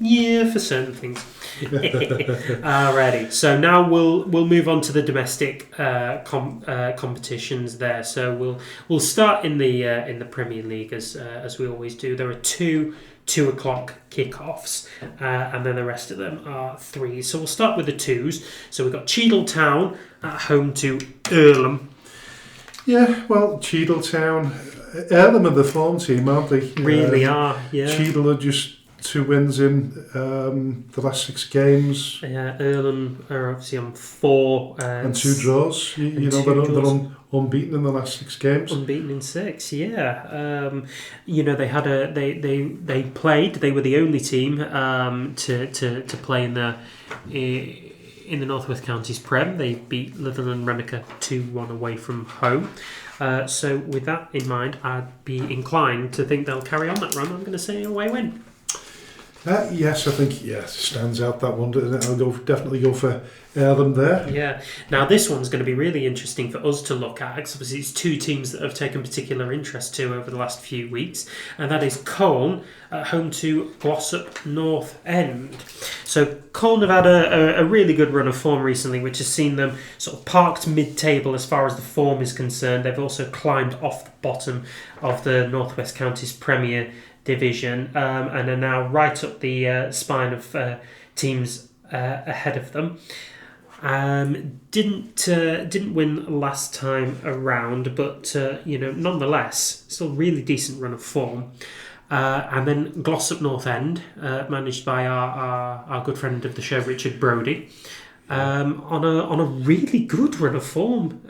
Yeah, for certain things. Alrighty. So now we'll move on to the domestic competitions there. So we'll start in the Premier League as we always do. There are 2 o'clock kickoffs, and then the rest of them are 3. So we'll start with the 2s. So we've got Cheadle Town at home to Earlham. Yeah, well, Cheadle Town, Earlham are the form team, aren't they? Really are, yeah. Cheadle are just 2 wins in the last 6 games. Yeah, Earlham are obviously on 4 and 2 draws. You know, they're unbeaten in the last 6 games. Unbeaten in 6, yeah. They had they played. They were the only team to play in the North West Counties Prem. They beat Litherland Remica 2-1 away from home. So with that in mind, I'd be inclined to think they'll carry on that run. I'm going to say away win. Yes, I think stands out that one. I'll definitely go for Earlham there. Yeah. Now this one's going to be really interesting for us to look at, because obviously it's 2 teams that have taken particular interest to over the last few weeks, and that is Colne at home to Glossop North End. So Colne have had a really good run of form recently, which has seen them sort of parked mid-table as far as the form is concerned. They've also climbed off the bottom of the North West Counties Premier Division, and are now right up the spine of teams ahead of them. Didn't win last time around, but nonetheless, still really decent run of form. And then Glossop North End, managed by our good friend of the show, Richard Brodie, on a really good run of form.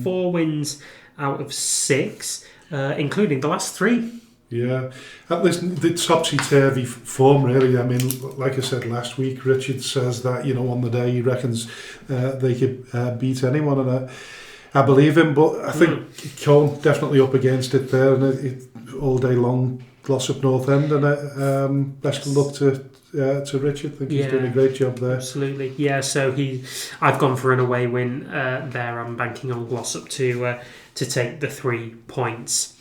4 wins out of 6, including the last 3. Yeah, at least the topsy-turvy form, really. I mean, like I said last week, Richard says that, on the day he reckons they could beat anyone, and I believe him, but I think Colne definitely up against it there, and it all day long, Glossop North End, and best of luck to Richard. I think he's doing a great job there. Absolutely, yeah. So I've gone for an away win there. I'm banking on Glossop to take the 3 points.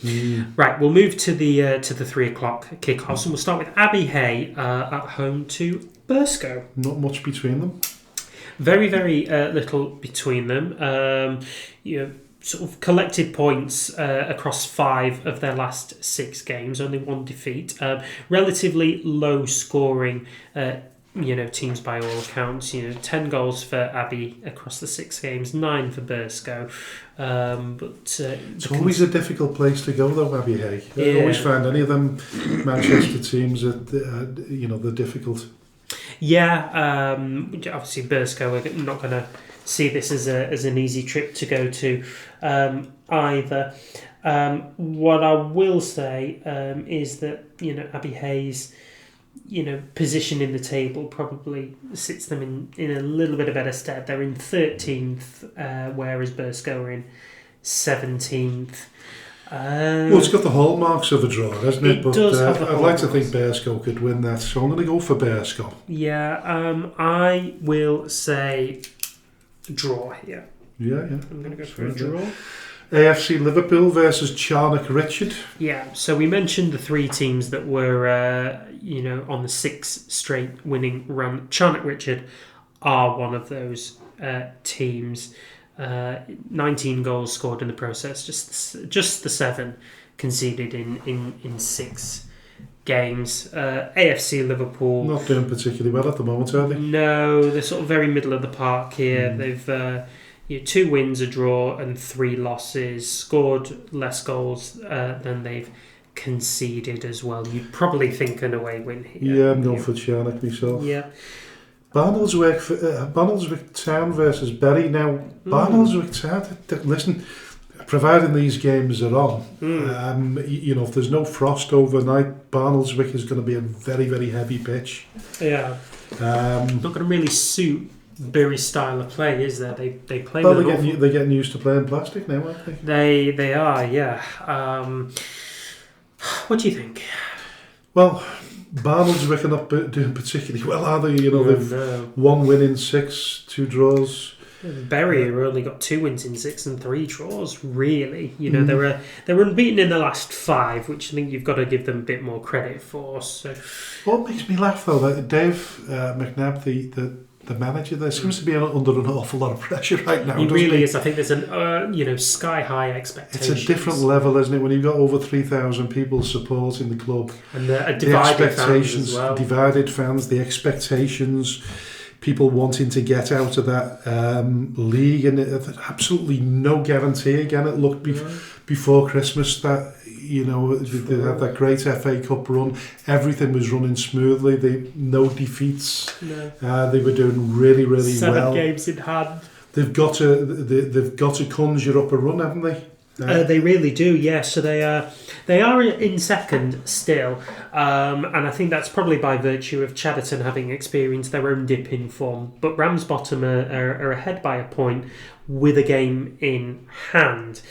Right, we'll move to the 3 o'clock kickoffs, and we'll start with Abbey Hay at home to Burscough. Not much between them. Very, very little between them. Sort of collected points across 5 of their last 6 games, only 1 defeat. Relatively low scoring teams by all accounts. 10 goals for Abbey across the 6 games, 9 for Burscough. It's always a difficult place to go, though, Abbey Hay. I always find any of them Manchester teams they're difficult. Yeah, obviously Burscough are not going to see this as an easy trip to go to either. What I will say is that Abbey Hay's position in the table probably sits them in a little bit of better stead. They're in 13th, whereas Burscough are in 17th. Well, it's got the hallmarks of a draw, hasn't it? It does have the I'd like to think Burscough could win that, so I'm going to go for Burscough. Yeah, I will say draw here. Yeah. I'm going to go for a draw. AFC Liverpool versus Charnock Richard. Yeah, so we mentioned the 3 teams that were, on the 6 straight winning run. Charnock Richard are one of those teams. 19 goals scored in the process, just the 7 conceded in 6 games. AFC Liverpool Not doing particularly well at the moment, are they? No, they're sort of very middle of the park here. They've 2 wins, a draw, and 3 losses. Scored less goals than they've conceded as well. You'd probably think an away win here. Yeah, I'm going for Charnock myself. Yeah. Barnoldswick Town versus Bury. Now, Barnoldswick Town, listen, providing these games are on, if there's no frost overnight, Barnoldswick is going to be a very, very heavy pitch. Yeah. Not going to really suit Bury's style of play, is there? They play. Well, they're getting used to playing plastic now, aren't they? They are, yeah. What do you think? Well, Barnoldswick are not doing particularly well, are they? They've 1 win in 6, 2 draws. Bury have only got 2 wins in 6 and 3 draws, really. They're unbeaten in the last 5, which I think you've got to give them a bit more credit for. So, what makes me laugh though, that Dave McNabb, the manager there, seems to be under an awful lot of pressure right now. He really is. I think there's an sky high expectation. It's a different level, isn't it? When you've got over 3,000 people supporting the club, and the divided expectations, fans as well. Divided fans, the expectations, people wanting to get out of that league, and absolutely no guarantee. Again, it looked before Christmas that they had that great FA Cup run. Everything was running smoothly. No defeats. No. They were doing really, really 7 games in hand. They've got to conjure up a run, haven't they? They really do, yes. So they are in second still, and I think that's probably by virtue of Chadderton having experienced their own dip in form. But Ramsbottom are ahead by a point with a game in hand.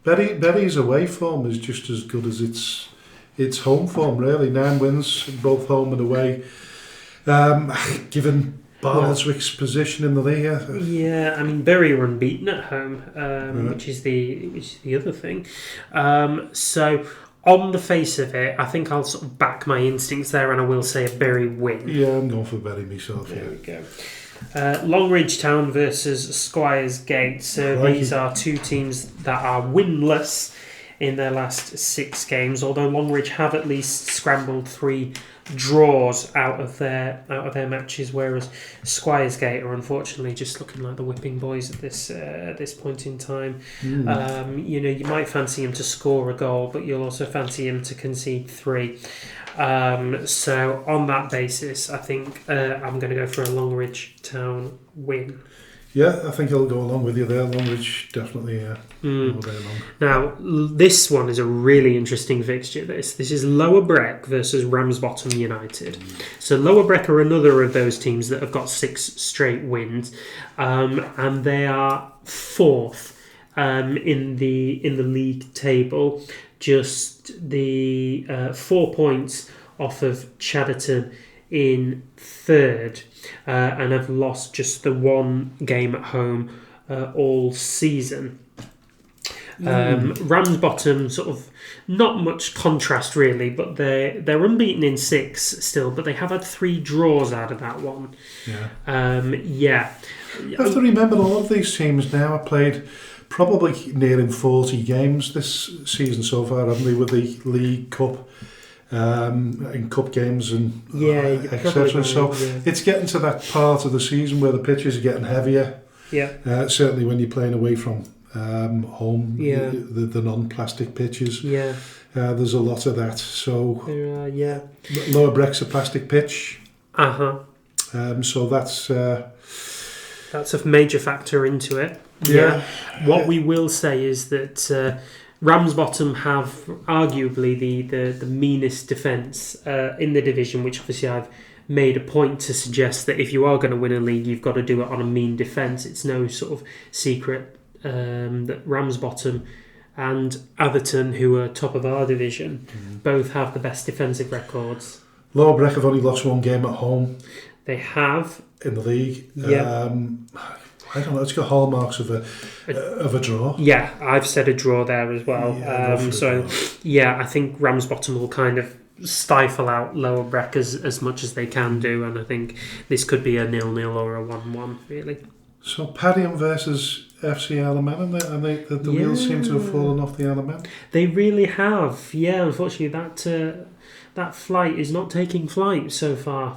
Berry's away form is just as good as its home form, really. 9 wins, both home and away. Given Barnsley's position in the league. Yeah, I mean, Bury are unbeaten at home, which is the other thing. So, on the face of it, I think I'll sort of back my instincts there, and I will say a Bury win. Yeah, I'm going for Bury myself. There we go. Longridge Town versus Squires Gate. So these are 2 teams that are winless in their last 6 games. Although Longridge have at least scrambled 3 draws out of their matches, whereas Squires Gate are unfortunately just looking like the whipping boys at this point in time. You might fancy him to score a goal, but you'll also fancy him to concede 3. So on that basis, I think I'm going to go for a Longridge Town win. Yeah, I think I'll go along with you there. Longridge definitely all day long. Now, this one is a really interesting fixture. This is Lower Breck versus Ramsbottom United. So Lower Breck are another of those teams that have got 6 straight wins, and they are 4th in the league table, just the 4 points off of Chadderton in 3rd, and have lost just the 1 game at home all season. Ramsbottom, sort of not much contrast really, but they're unbeaten in 6 still, but they have had 3 draws out of that one. You have to remember a lot of these teams now have played probably nearing 40 games this season so far, haven't they, with the League Cup and cup games and etc. So it's getting to that part of the season where the pitches are getting heavier. Certainly when you're playing away from home, the non-plastic pitches. There's a lot of that. So Lower Breck's a plastic pitch. So that's a major factor into it. What we will say is that Ramsbottom have arguably the meanest defence in the division, which obviously I've made a point to suggest that if you are going to win a league, you've got to do it on a mean defence. It's no sort of secret that Ramsbottom and Atherton, who are top of our division, both have the best defensive records. Lower Breck have only lost 1 game at home. They have in the league. I don't know. It's got hallmarks of a draw. Yeah, I've said a draw there as well. I think Ramsbottom will kind of stifle out Lower Breck as much as they can do, and I think this could be a 0-0 or a 1-1 really. So Padiham versus FC Isle of Man, and the wheels seem to have fallen off the Isle of Man. They really have. Yeah, unfortunately that flight is not taking flight so far,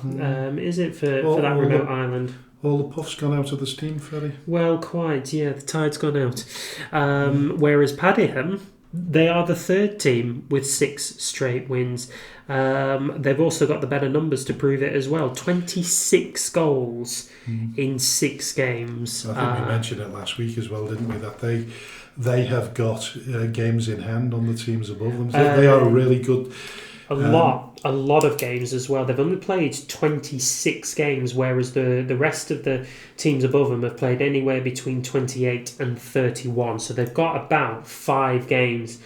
is it, for that remote island? All the puff's gone out of the steam ferry. Well, quite, yeah, the tide's gone out. Whereas Padiham, they are the 3rd team with 6 straight wins. They've also got the better numbers to prove it as well. 26 goals in 6 games. I think we mentioned it last week as well, didn't we, that they have got games in hand on the teams above them. They are really good. A lot of games as well. They've only played 26 games, whereas the rest of the teams above them have played anywhere between 28 and 31. So they've got about 5 games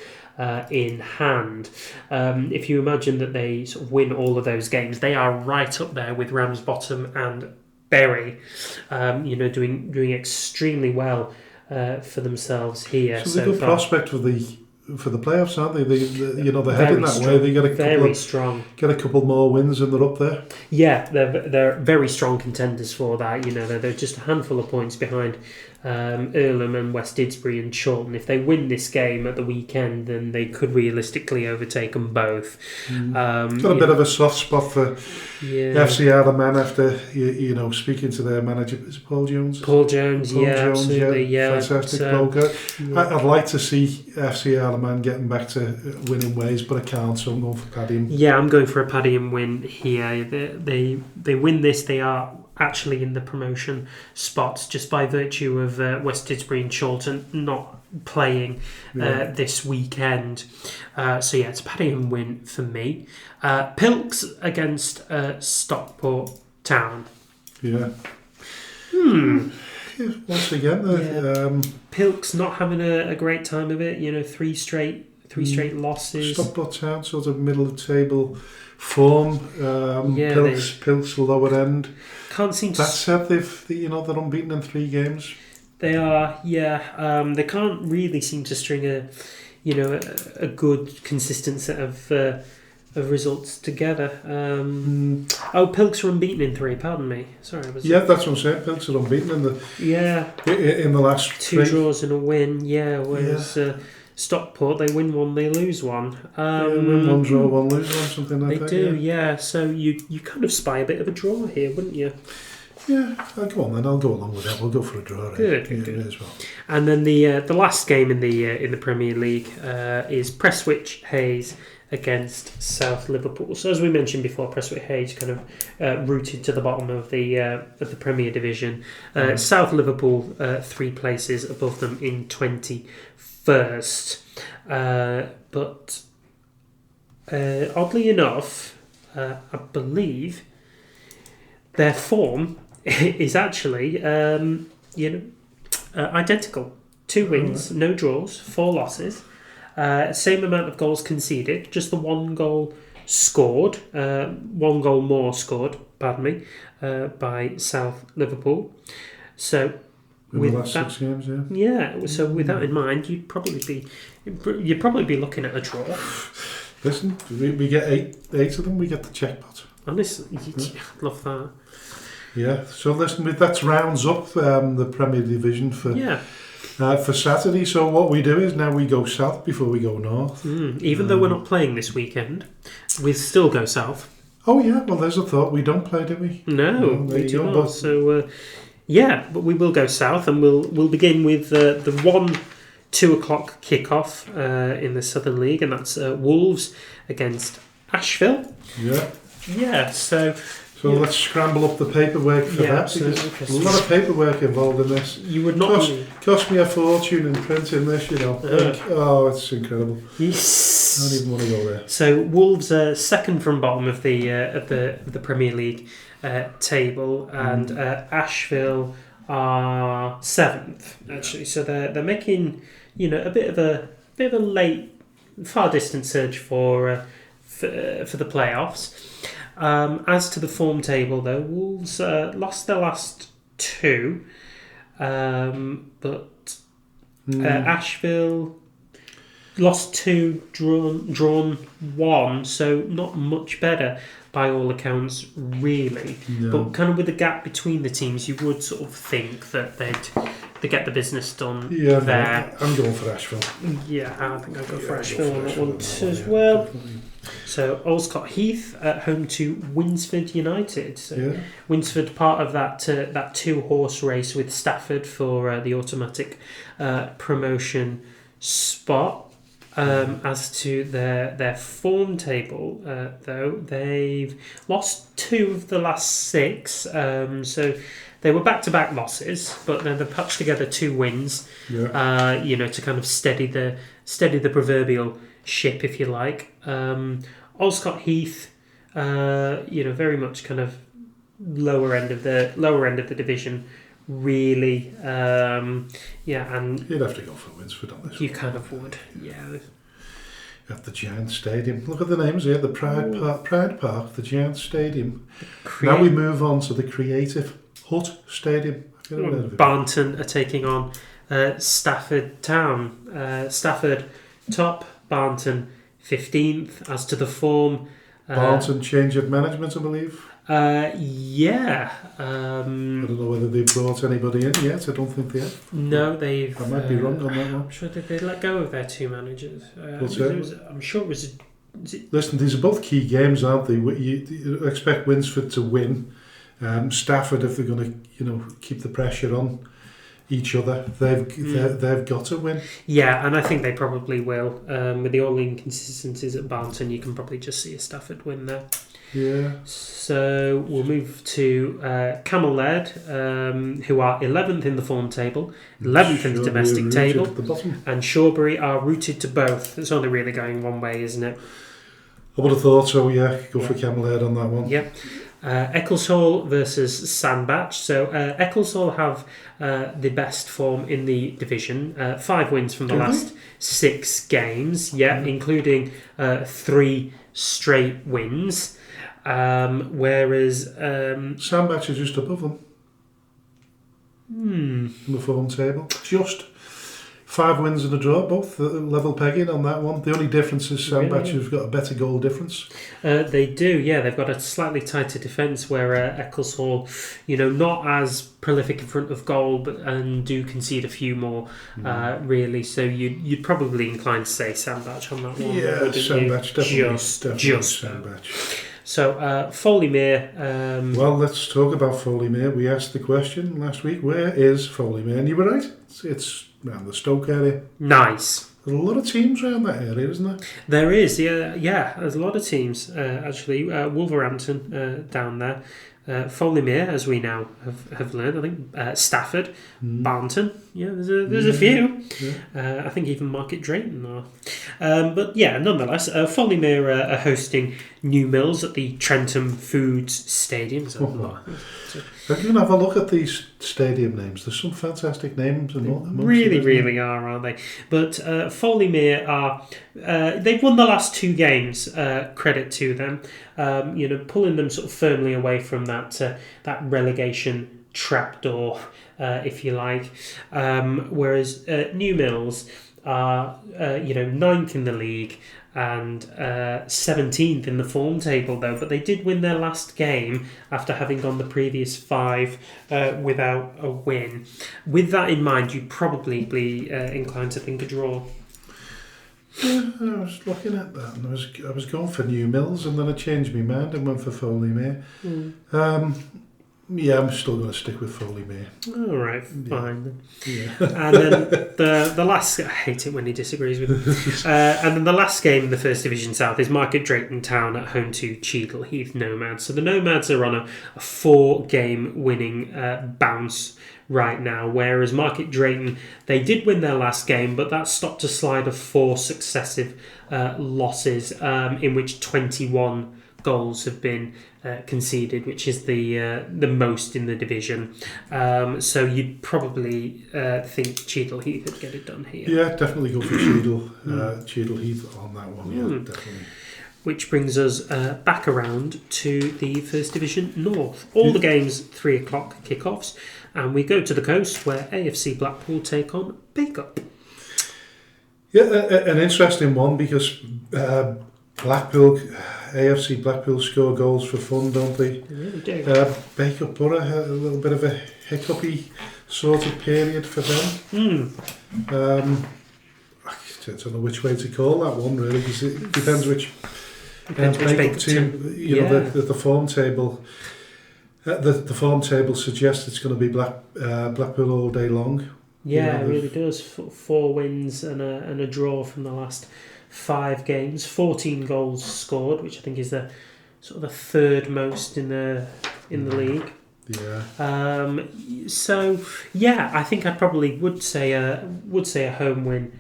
in hand. If you imagine that they sort of win all of those games, they are right up there with Ramsbottom and Bury, doing extremely well for themselves here. So they're a good prospect for the playoffs, aren't they? They're heading that way. They get a couple more wins and they're up there. Yeah, they're very strong contenders for that. They're just a handful of points behind Earlham and West Didsbury and Chorlton. If they win this game at the weekend, then they could realistically overtake them both. Got a bit of a soft spot for FC Arnhem after speaking to their manager. Is it Paul Jones? Paul Jones, absolutely, fantastic bloke. I'd like to see FC Arnhem getting back to winning ways, but I can't. So I'm going for Paddy. Yeah, I'm going for a Paddy win here. They win this, they are actually in the promotion spots just by virtue of West Didsbury and Chorlton not playing this weekend. It's a Paddy win for me. Pilks against Stockport Town. Yeah. Once again, Pilks not having a great time of it. Three straight losses. Stockport Town sort of middle of the table form. Pilks lower end. Can't seem to. That said, they're unbeaten in 3 games. They are, they can't really seem to string a good, consistent set of results together. Pilks are unbeaten in 3. Pardon me. Sorry, that's what I'm saying. Pilks are unbeaten in the last 2 3 draws and a win. Whereas Stockport, they win 1, they lose 1. Win 1, draw 1, lose 1, something like that. They do, yeah. So you kind of spy a bit of a draw here, wouldn't you? Yeah, go on then. I'll go along with that. We'll go for a draw. Good. As well. And then the last game in the Premier League is Prestwich Hayes against South Liverpool. So as we mentioned before, Prestwich Hayes kind of rooted to the bottom of the Premier Division. South Liverpool 3 places above them in 21st. But oddly enough, I believe their form is actually identical. 2 wins, no draws, 4 losses. Same amount of goals conceded, just the 1 goal scored, 1 goal more scored, by South Liverpool. So in the last 6 games, so with that in mind, you'd probably be looking at a draw. Listen, we get 8 of them, we get the jackpot. Honestly, I'd love that. Yeah, so listen, that rounds up the Premier Division for Saturday. So what we do is now we go south before we go north. Even though we're not playing this weekend, we still go south. Oh yeah, well there's a thought. We don't play, do we? No, we do not. So but we will go south, and we'll begin with the 2 o'clock kickoff in the Southern League, and that's Wolves against Asheville. Yeah. So let's scramble up the paperwork for that, because there's a lot of paperwork involved in this. You would not cost me a fortune in printing this, it's incredible. Yes. I don't even want to go there. So Wolves are second from bottom of the Premier League table, and Asheville are 7th actually. So they're making a bit of a late, far distant surge for the playoffs. As to the form table, though, Wolves lost their last 2, but Asheville lost 2, drawn 1, so not much better by all accounts, really. No. But kind of with the gap between the teams, you would sort of think that they'd get the business done there. I'm going for Asheville. Yeah, I think I'll go for Asheville on that one as well. Definitely. So Olscott Heath at home to Winsford United. So Winsford part of that 2-horse race with Stafford for the automatic promotion spot. As to their form table, though, they've lost 2 of the last 6. So they were back-to-back losses, but then they've patched together 2 wins. To kind of steady the proverbial ship, if you like. Olscott Heath, very much kind of lower end of the division, really. And you'd have to go for Winsford on this. You kind of would, yeah. At the Giant Stadium. Look at the names here: the Pride Park, the Giant Stadium. Now we move on to the Creative. Hut Stadium. I've never heard of it. Barnton are taking on Stafford Town. Stafford top, Barnton 15th. As to the form, Barnton change of management, I believe. Yeah. I don't know whether they've brought anybody in yet. I don't think they have. No, they've. I might be wrong on that one. I'm sure they let go of their two managers. I'm sure it was. Listen, these are both key games, aren't they? You expect Winsford to win. Stafford, if they're going to, keep the pressure on each other, they've got to win. Yeah, and I think they probably will. With the all inconsistencies at Barnton, you can probably just see a Stafford win there. Yeah. So we'll move to Camel Led, who are 11th in the form table, 11th in the domestic table, at the bottom. And Shawbury are rooted to both. It's only really going one way, isn't it? I would have thought so, yeah. Go for Camelhead on that one. Yep. Eccleshall versus Sandbach. So Eccleshall have the best form in the division. 5 wins from the last 6 games, including 3 straight wins. Whereas Sandbach is just above them in the form table. Just 5 wins and a draw, both level pegging on that one. The only difference is Sandbach have got a better goal difference. They do, yeah. They've got a slightly tighter defence, where Eccleshall, not as prolific in front of goal, and do concede a few more, really. So you'd probably incline to say Sandbach on that one. Yeah, Sandbach, definitely just Sandbach. So Foley-Mere. Well, let's talk about Foley-Mere. We asked the question last week, where is Foley-Mere? And you were right. It's around the Stoke area. Nice. There's a lot of teams around that area, isn't there? There is, yeah. There's a lot of teams, actually. Wolverhampton down there. Foley-Mere, as we now have learned. I think Stafford, Barnton. Yeah, there's a few. Yeah. I think even Market Drayton are. But yeah, nonetheless, Foley-Mere are hosting New Mills at the Trentham Foods Stadium. You can have a look at these stadium names. There's some fantastic names. Really are, aren't they? But Foley-Mere are... they've won the last 2 games, credit to them. Pulling them sort of firmly away from that relegation trapdoor, if you like. Whereas New Mills are 9th in the league and 17th in the form table, though. But they did win their last game after having gone the previous 5 without a win. With that in mind, you'd probably be inclined to think a draw. Yeah, I was looking at that and I was going for New Mills, and then I changed my mind and went for Foley-Mere. Yeah, I'm still going to stick with Foley-Mere. All right, fine. Yeah. And then the last... I hate it when he disagrees with me. And then the last game in the First Division South is Market Drayton Town at home to Cheadle Heath Nomads. So the Nomads are on a 4-game winning bounce right now, whereas Market Drayton, they did win their last game, but that stopped a slide of 4 successive losses, in which 21 goals have been conceded, which is the most in the division. So you'd probably think Cheadle Heath would get it done here. Yeah, definitely go for Cheadle Heath on that one. Yeah, definitely. Which brings us back around to the First Division North. All the games 3 o'clock kickoffs, and we go to the coast where AFC Blackpool take on Pickup. Yeah, an interesting one because AFC Blackpool score goals for fun, don't they? They really do. Pickup Borough had a little bit of a hiccupy sort of period for them. I don't know which way to call that one, really, because it depends which Pickup team. The form table. The form table suggests it's going to be Blackpool all day long. Yeah, it really does. 4 wins and a draw from the last 5 games. 14 goals scored, which I think is the sort of the 3rd most in the league. Yeah. So yeah, I think I probably would say a home win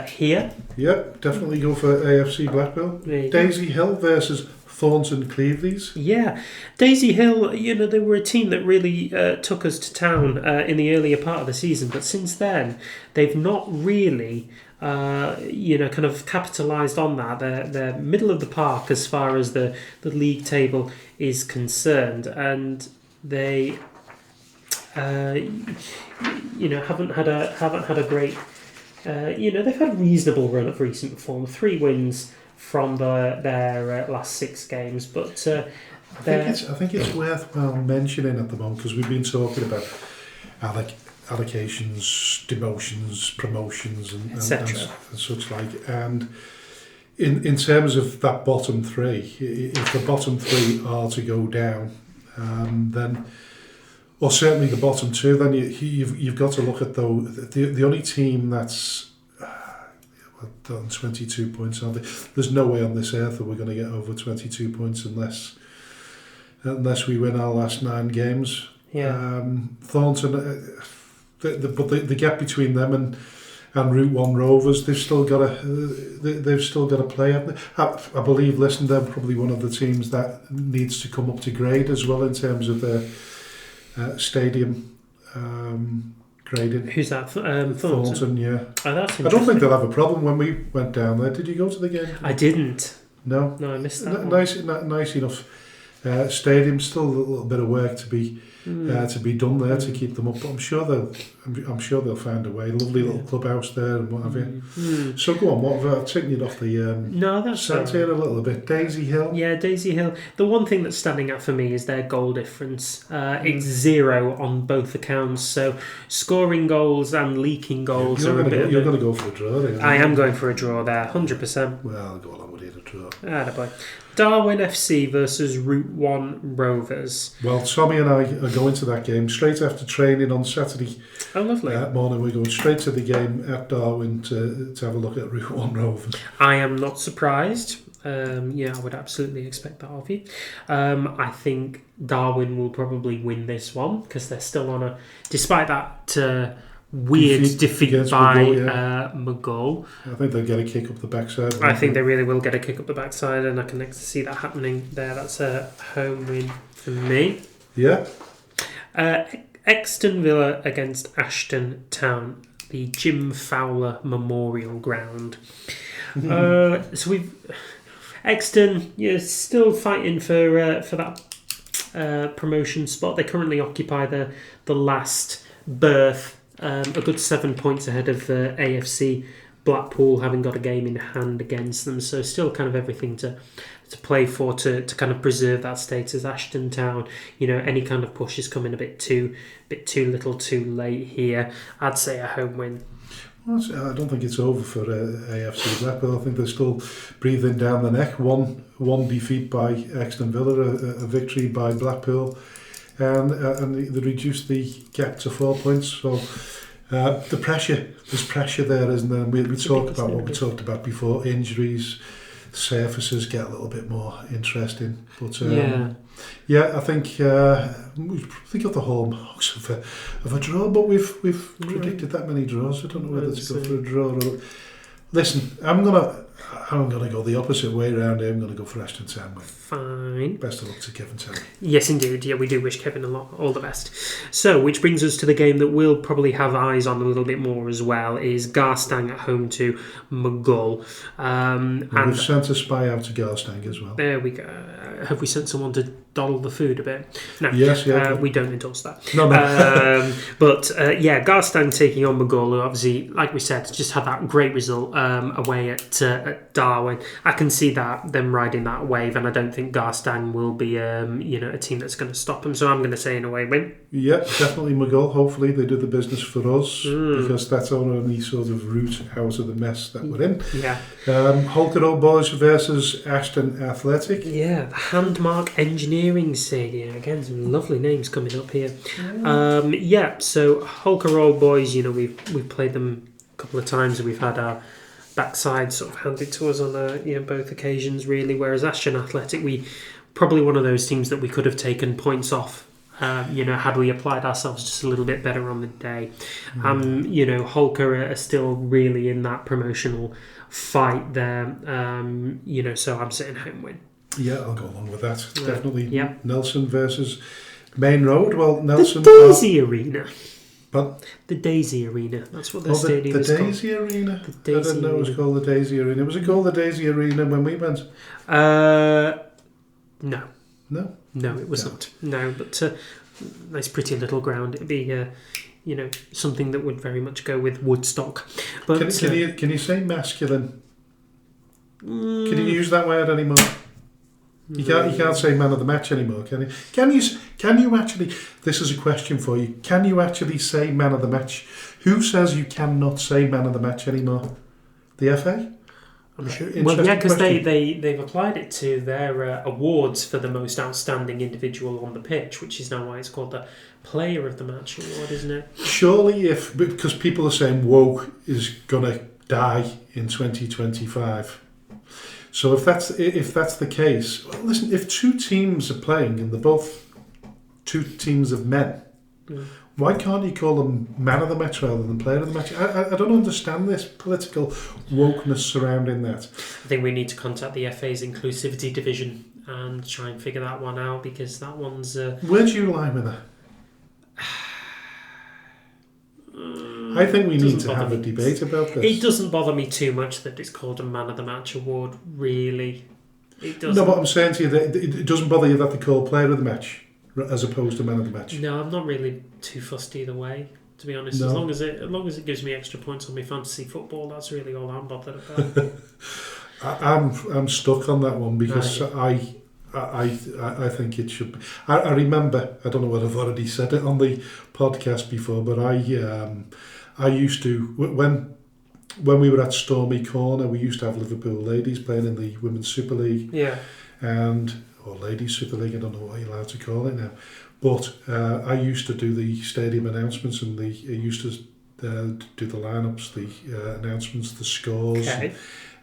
here. Yep, definitely go for AFC Blackpool. Daisy Hill versus Thornton Cleveland's. Yeah, Daisy Hill, they were a team that really took us to town in the earlier part of the season, but since then they've not really kind of capitalised on that. They're middle of the park as far as the league table is concerned, and they haven't had a great. They've had a reasonable run of recent form. 3 wins from their last 6 games, but I think it's worthwhile mentioning at the moment, because we've been talking about allocations, demotions, promotions, and such like. And in terms of that bottom 3, if the bottom 3 are to go down, then, or certainly the bottom 2, then you've got to look at the only team that's done 22 points. There's no way on this earth that we're going to get over 22 points unless we win our last 9 games. Yeah. Thornton, but the gap between them and Route 1 Rovers, they've still got to play, haven't they? I believe, listen, they're probably one of the teams that needs to come up to grade as well in terms of their stadium grading. Who's that? Thornton, yeah. Oh, that's interesting. I don't think they'll have a problem when we went down there. Did you go to the game? I didn't. No, I missed that. Nice enough stadium. Still a little bit of work to be done there to keep them up. But I'm sure they'll find a way. Lovely little clubhouse there and what have you. So go on. What have I taken it off the? No, that's right. Here a little bit. Daisy Hill. Yeah, Daisy Hill. The one thing that's standing out for me is their goal difference. It's 0 on both accounts. So scoring goals and leaking goals are a bit. You're going to go for a draw there. I am going for a draw there, 100%. Well, I'll go along with you, a draw. Attaboy. Darwin FC versus Route 1 Rovers. Well, Tommy and I are going to that game straight after training on Saturday. Oh, lovely. Morning. We're going straight to the game at Darwin to have a look at Route 1 Rovers. I am not surprised. I would absolutely expect that of you. I think Darwin will probably win this one because they're still on despite that weird defeat by McGull. I think they'll get a kick up the backside. I think they really will get a kick up the backside, and I can see that happening there. That's a home win for me. Yeah. Exton Villa against Ashton Town, the Jim Fowler Memorial Ground. So we've Exton, still fighting for that promotion spot. They currently occupy the last berth. A good 7 points ahead of AFC Blackpool, having got a game in hand against them. So still kind of everything to play for to kind of preserve that status. Ashton Town, any kind of push is coming a bit too little too late here. I'd say a home win. Well, I don't think it's over for AFC Blackpool. I think they're still breathing down the neck. One defeat by Exton Villa, a victory by Blackpool. And they reduced the gap to 4 points. So there's pressure there, isn't there? We talk about what we talked about before, injuries, surfaces get a little bit more interesting. But I think we got the hallmarks of a draw, but we've predicted that many draws. I don't know whether to go for a draw or... Listen, I'm gonna go the opposite way around here. I'm gonna go for Ashton Town. Fine. Best of luck to Kevin Town. Yes, indeed. Yeah, we do wish Kevin all the best. So, which brings us to the game that we'll probably have eyes on a little bit more as well, is Garstang at home to McGull. We've sent a spy out to Garstang as well. There we go. Have we sent someone to doddle the food a bit? No. Yes, yeah. We don't endorse that. No. Garstang taking on McGull, who obviously, like we said, just had that great result away at Darwin. I can see them riding that wave, and I don't think Garstang will be a team that's going to stop them. So I'm going to say an away win. Yeah, definitely McGull. Hopefully they do the business for us because that's our only sort of route out of the mess that we're in. Yeah. Clitheroe Boys versus Ashton Athletic. Yeah, the Handmark Engineering Stadium. Again, some lovely names coming up here. So Clitheroe Boys, we've played them a couple of times and we've had our backside sort of handed to us on both occasions really, whereas Ashton Athletic, we probably one of those teams that we could have taken points off had we applied ourselves just a little bit better on the day. Holker are still really in that promotional fight there, so I'm sitting home win. Yeah, I'll go along with that. Definitely. Yeah. Nelson versus Main Road. Well, Nelson... The Daisy Arena. But the Daisy Arena. That's what the stadium is called. The Daisy Arena? I didn't know it was called the Daisy Arena. Was it called the Daisy Arena when we went? No. No? No, it was not. No, but nice pretty little ground. It'd be something that would very much go with Woodstock. But can you say masculine? Can you use that word anymore? You can't say man of the match anymore, can you? Can you actually? This is a question for you. Can you actually say man of the match? Who says you cannot say man of the match anymore? The FA? I'm sure. Well, yeah, because they've applied it to their awards for the most outstanding individual on the pitch, which is now why it's called the Player of the Match award, isn't it? Surely, because people are saying woke is gonna die in 2025. So if that's the case, well, listen, if two teams are playing and they're both two teams of men, why can't you call them man of the match rather than player of the match? I don't understand this political wokeness surrounding that. I think we need to contact the FA's inclusivity division and try and figure that one out, because that one's... Where do you lie with that? I think we need to have a debate about this. It doesn't bother me too much that it's called a Man of the Match award, really. It doesn't. No, but I'm saying to you that it doesn't bother you that they call player of the match as opposed to man of the match. No, I'm not really too fussed either way, to be honest. No. As long as it gives me extra points on my fantasy football, that's really all I'm bothered about. I'm stuck on that one because I think it should be. I remember, I don't know whether I've already said it on the podcast before, but I used to, when we were at Stormy Corner, we used to have Liverpool ladies playing in the Women's Super League. Yeah. Or Ladies Super League, I don't know what you're allowed to call it now. But I used to do the stadium announcements, and I used to do the lineups, the announcements, the scores. Okay.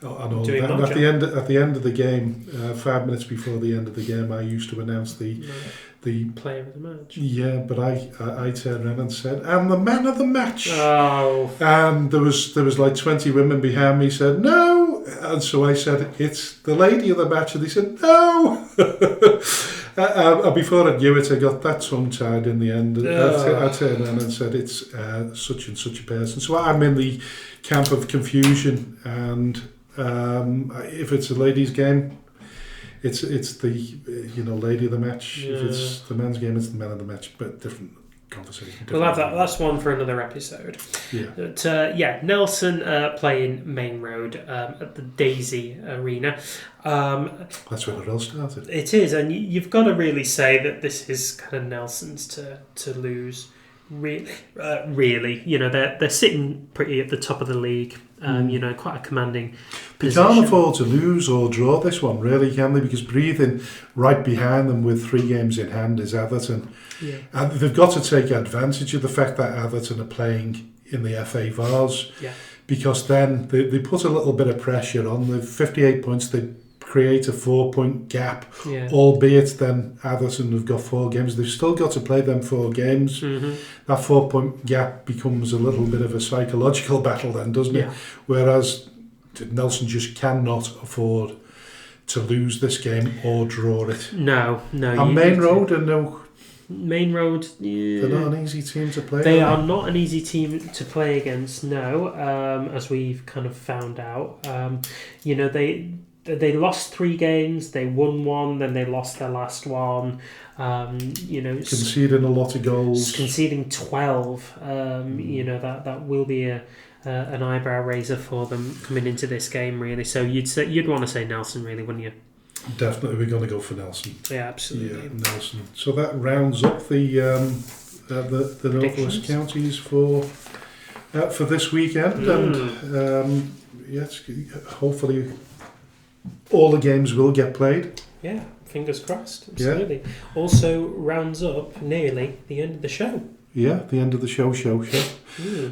And all that. And at the end of the game, 5 minutes before the end of the game, I used to announce the player of the match. Yeah, but I turned around and said, "I'm the man of the match." Oh. And there was like 20 women behind me said no, and so I said, "It's the lady of the match," and they said no. Before I knew it, I got that tongue tied in the end. I turned around and said, "It's such and such a person." So I'm in the camp of confusion, and if it's a ladies' game, it's the lady of the match. Yeah. If it's the men's game, it's the man of the match. But different conversation. We'll have that. That's one for another episode. Yeah. But, Nelson playing Main Road at the Daisy Arena. That's where it all started. It is, and you've got to really say that this is kind of Nelson's to lose. Really, they're sitting pretty at the top of the league. Quite a commanding position. They can't afford to lose or draw this one, really, can they? Because breathing right behind them with 3 games in hand is Atherton. Yeah. And they've got to take advantage of the fact that Atherton are playing in the FA Vars. Yeah. Because then they put a little bit of pressure on. The 58 points, they create a 4-point gap, albeit then Atherton have got 4 games. They've still got to play them 4 games. Mm-hmm. That 4-point gap becomes a little bit of a psychological battle then, doesn't it? Whereas Nelson just cannot afford to lose this game or draw it. No. And Main Road are no... Main Road... They're not an easy team to play. They are not an easy team to play against, no, as we've kind of found out. They lost 3 games, they won 1, then they lost their last one. Conceding a lot of goals. Conceding 12. That will be an eyebrow raiser for them coming into this game, really. So you'd want to say Nelson, really, wouldn't you? Definitely, we're going to go for Nelson. Yeah, absolutely. Yeah, Nelson. So that rounds up the Northwest Counties for this weekend, and yes, hopefully all the games will get played. Yeah, fingers crossed. Absolutely. Yeah. Also rounds up nearly the end of the show. Yeah, the end of the show.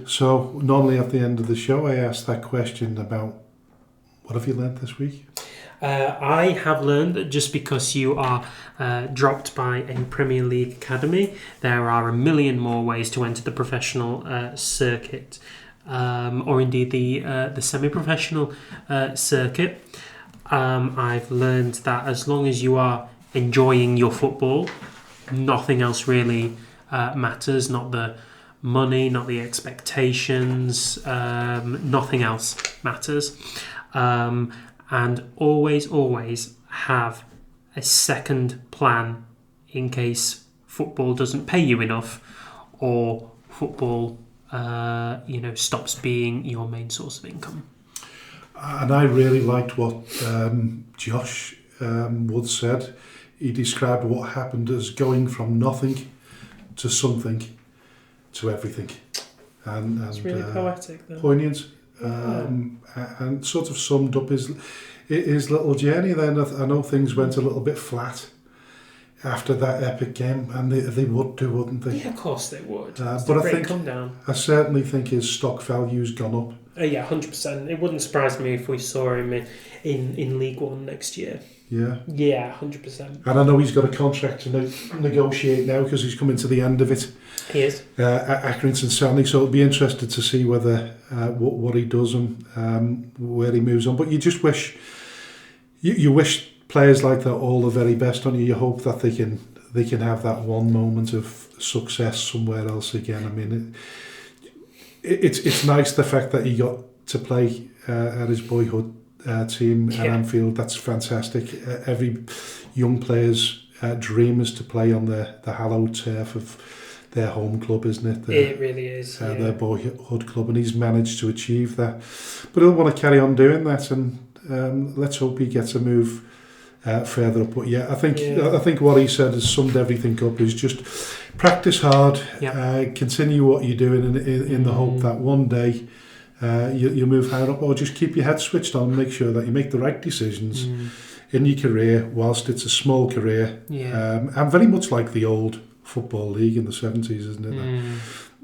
So normally at the end of the show, I ask that question about what have you learned this week? I have learned that just because you are dropped by a Premier League academy, there are a million more ways to enter the professional circuit, or indeed the semi-professional circuit. I've learned that as long as you are enjoying your football, nothing else really matters. Not the money, not the expectations, nothing else matters. And always have a second plan in case football doesn't pay you enough, or football, stops being your main source of income. And I really liked what Josh Woods said. He described what happened as going from nothing to something to everything. And It's really poetic, though. Poignant. And sort of summed up his little journey then. I know things went a little bit flat after that epic game, and they would do, wouldn't they? Yeah, of course they would. But I certainly think his stock value's gone up. Yeah, 100%. It wouldn't surprise me if we saw him in League One next year. Yeah. Yeah, 100%. And I know he's got a contract to negotiate now because he's coming to the end of it. He is. At Accrington Stanley, so it'll be interested to see whether what he does and where he moves on. But you just wish you wish players like that all the very best, don't you? You hope that they can have that one moment of success somewhere else again. I mean, it's nice the fact that he got to play at his boyhood team at Anfield. That's fantastic. Every young player's dream is to play on the hallowed turf of their home club, isn't it? It really is. Their boyhood club, and he's managed to achieve that. But he'll want to carry on doing that, and let's hope he gets a move further up. But I think what he said has summed everything up. Is just practice hard, continue what you're doing in the hope that one day you'll move higher up, or just keep your head switched on, make sure that you make the right decisions in your career whilst it's a small career. And very much like the old Football League in the 70s, isn't it?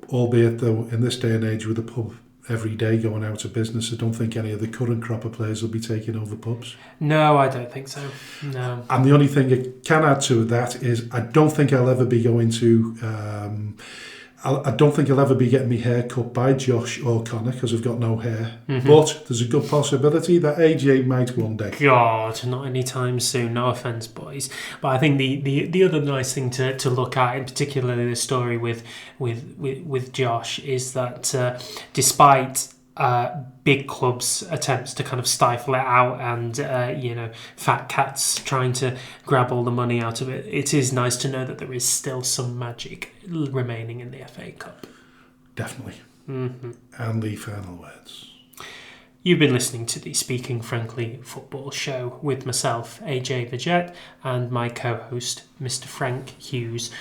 Albeit though in this day and age with a pub every day going out of business, I don't think any of the current crop of players will be taking over pubs. No, I don't think so. No. And the only thing I can add to that is I don't think I'll ever be going to I don't think I'll ever be getting my hair cut by Josh or Connor because I've got no hair. But there's a good possibility that AJ might one day. God, not anytime soon. No offence, boys. But I think the other nice thing to look at, in particularly the story with Josh, is that despite big clubs' attempts to kind of stifle it out and fat cats trying to grab all the money out of it, it is nice to know that there is still some magic remaining in the FA Cup. Definitely. And the final words. You've been listening to the Speaking Frankly Football Show with myself, AJ Vegette, and my co-host, Mr. Frank Hughes.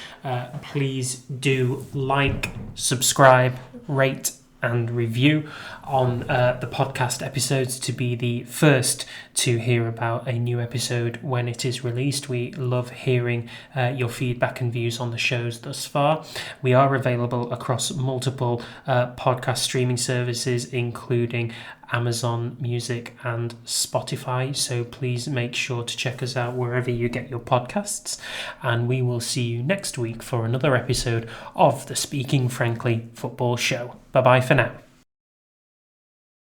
Please do like, subscribe, rate and review on the podcast episodes to be the first to hear about a new episode when it is released. We love hearing your feedback and views on the shows thus far. We are available across multiple podcast streaming services, including Amazon Music and Spotify, so please make sure to check us out wherever you get your podcasts, and we will see you next week for another episode of the Speaking Frankly Football Show. Bye bye for now.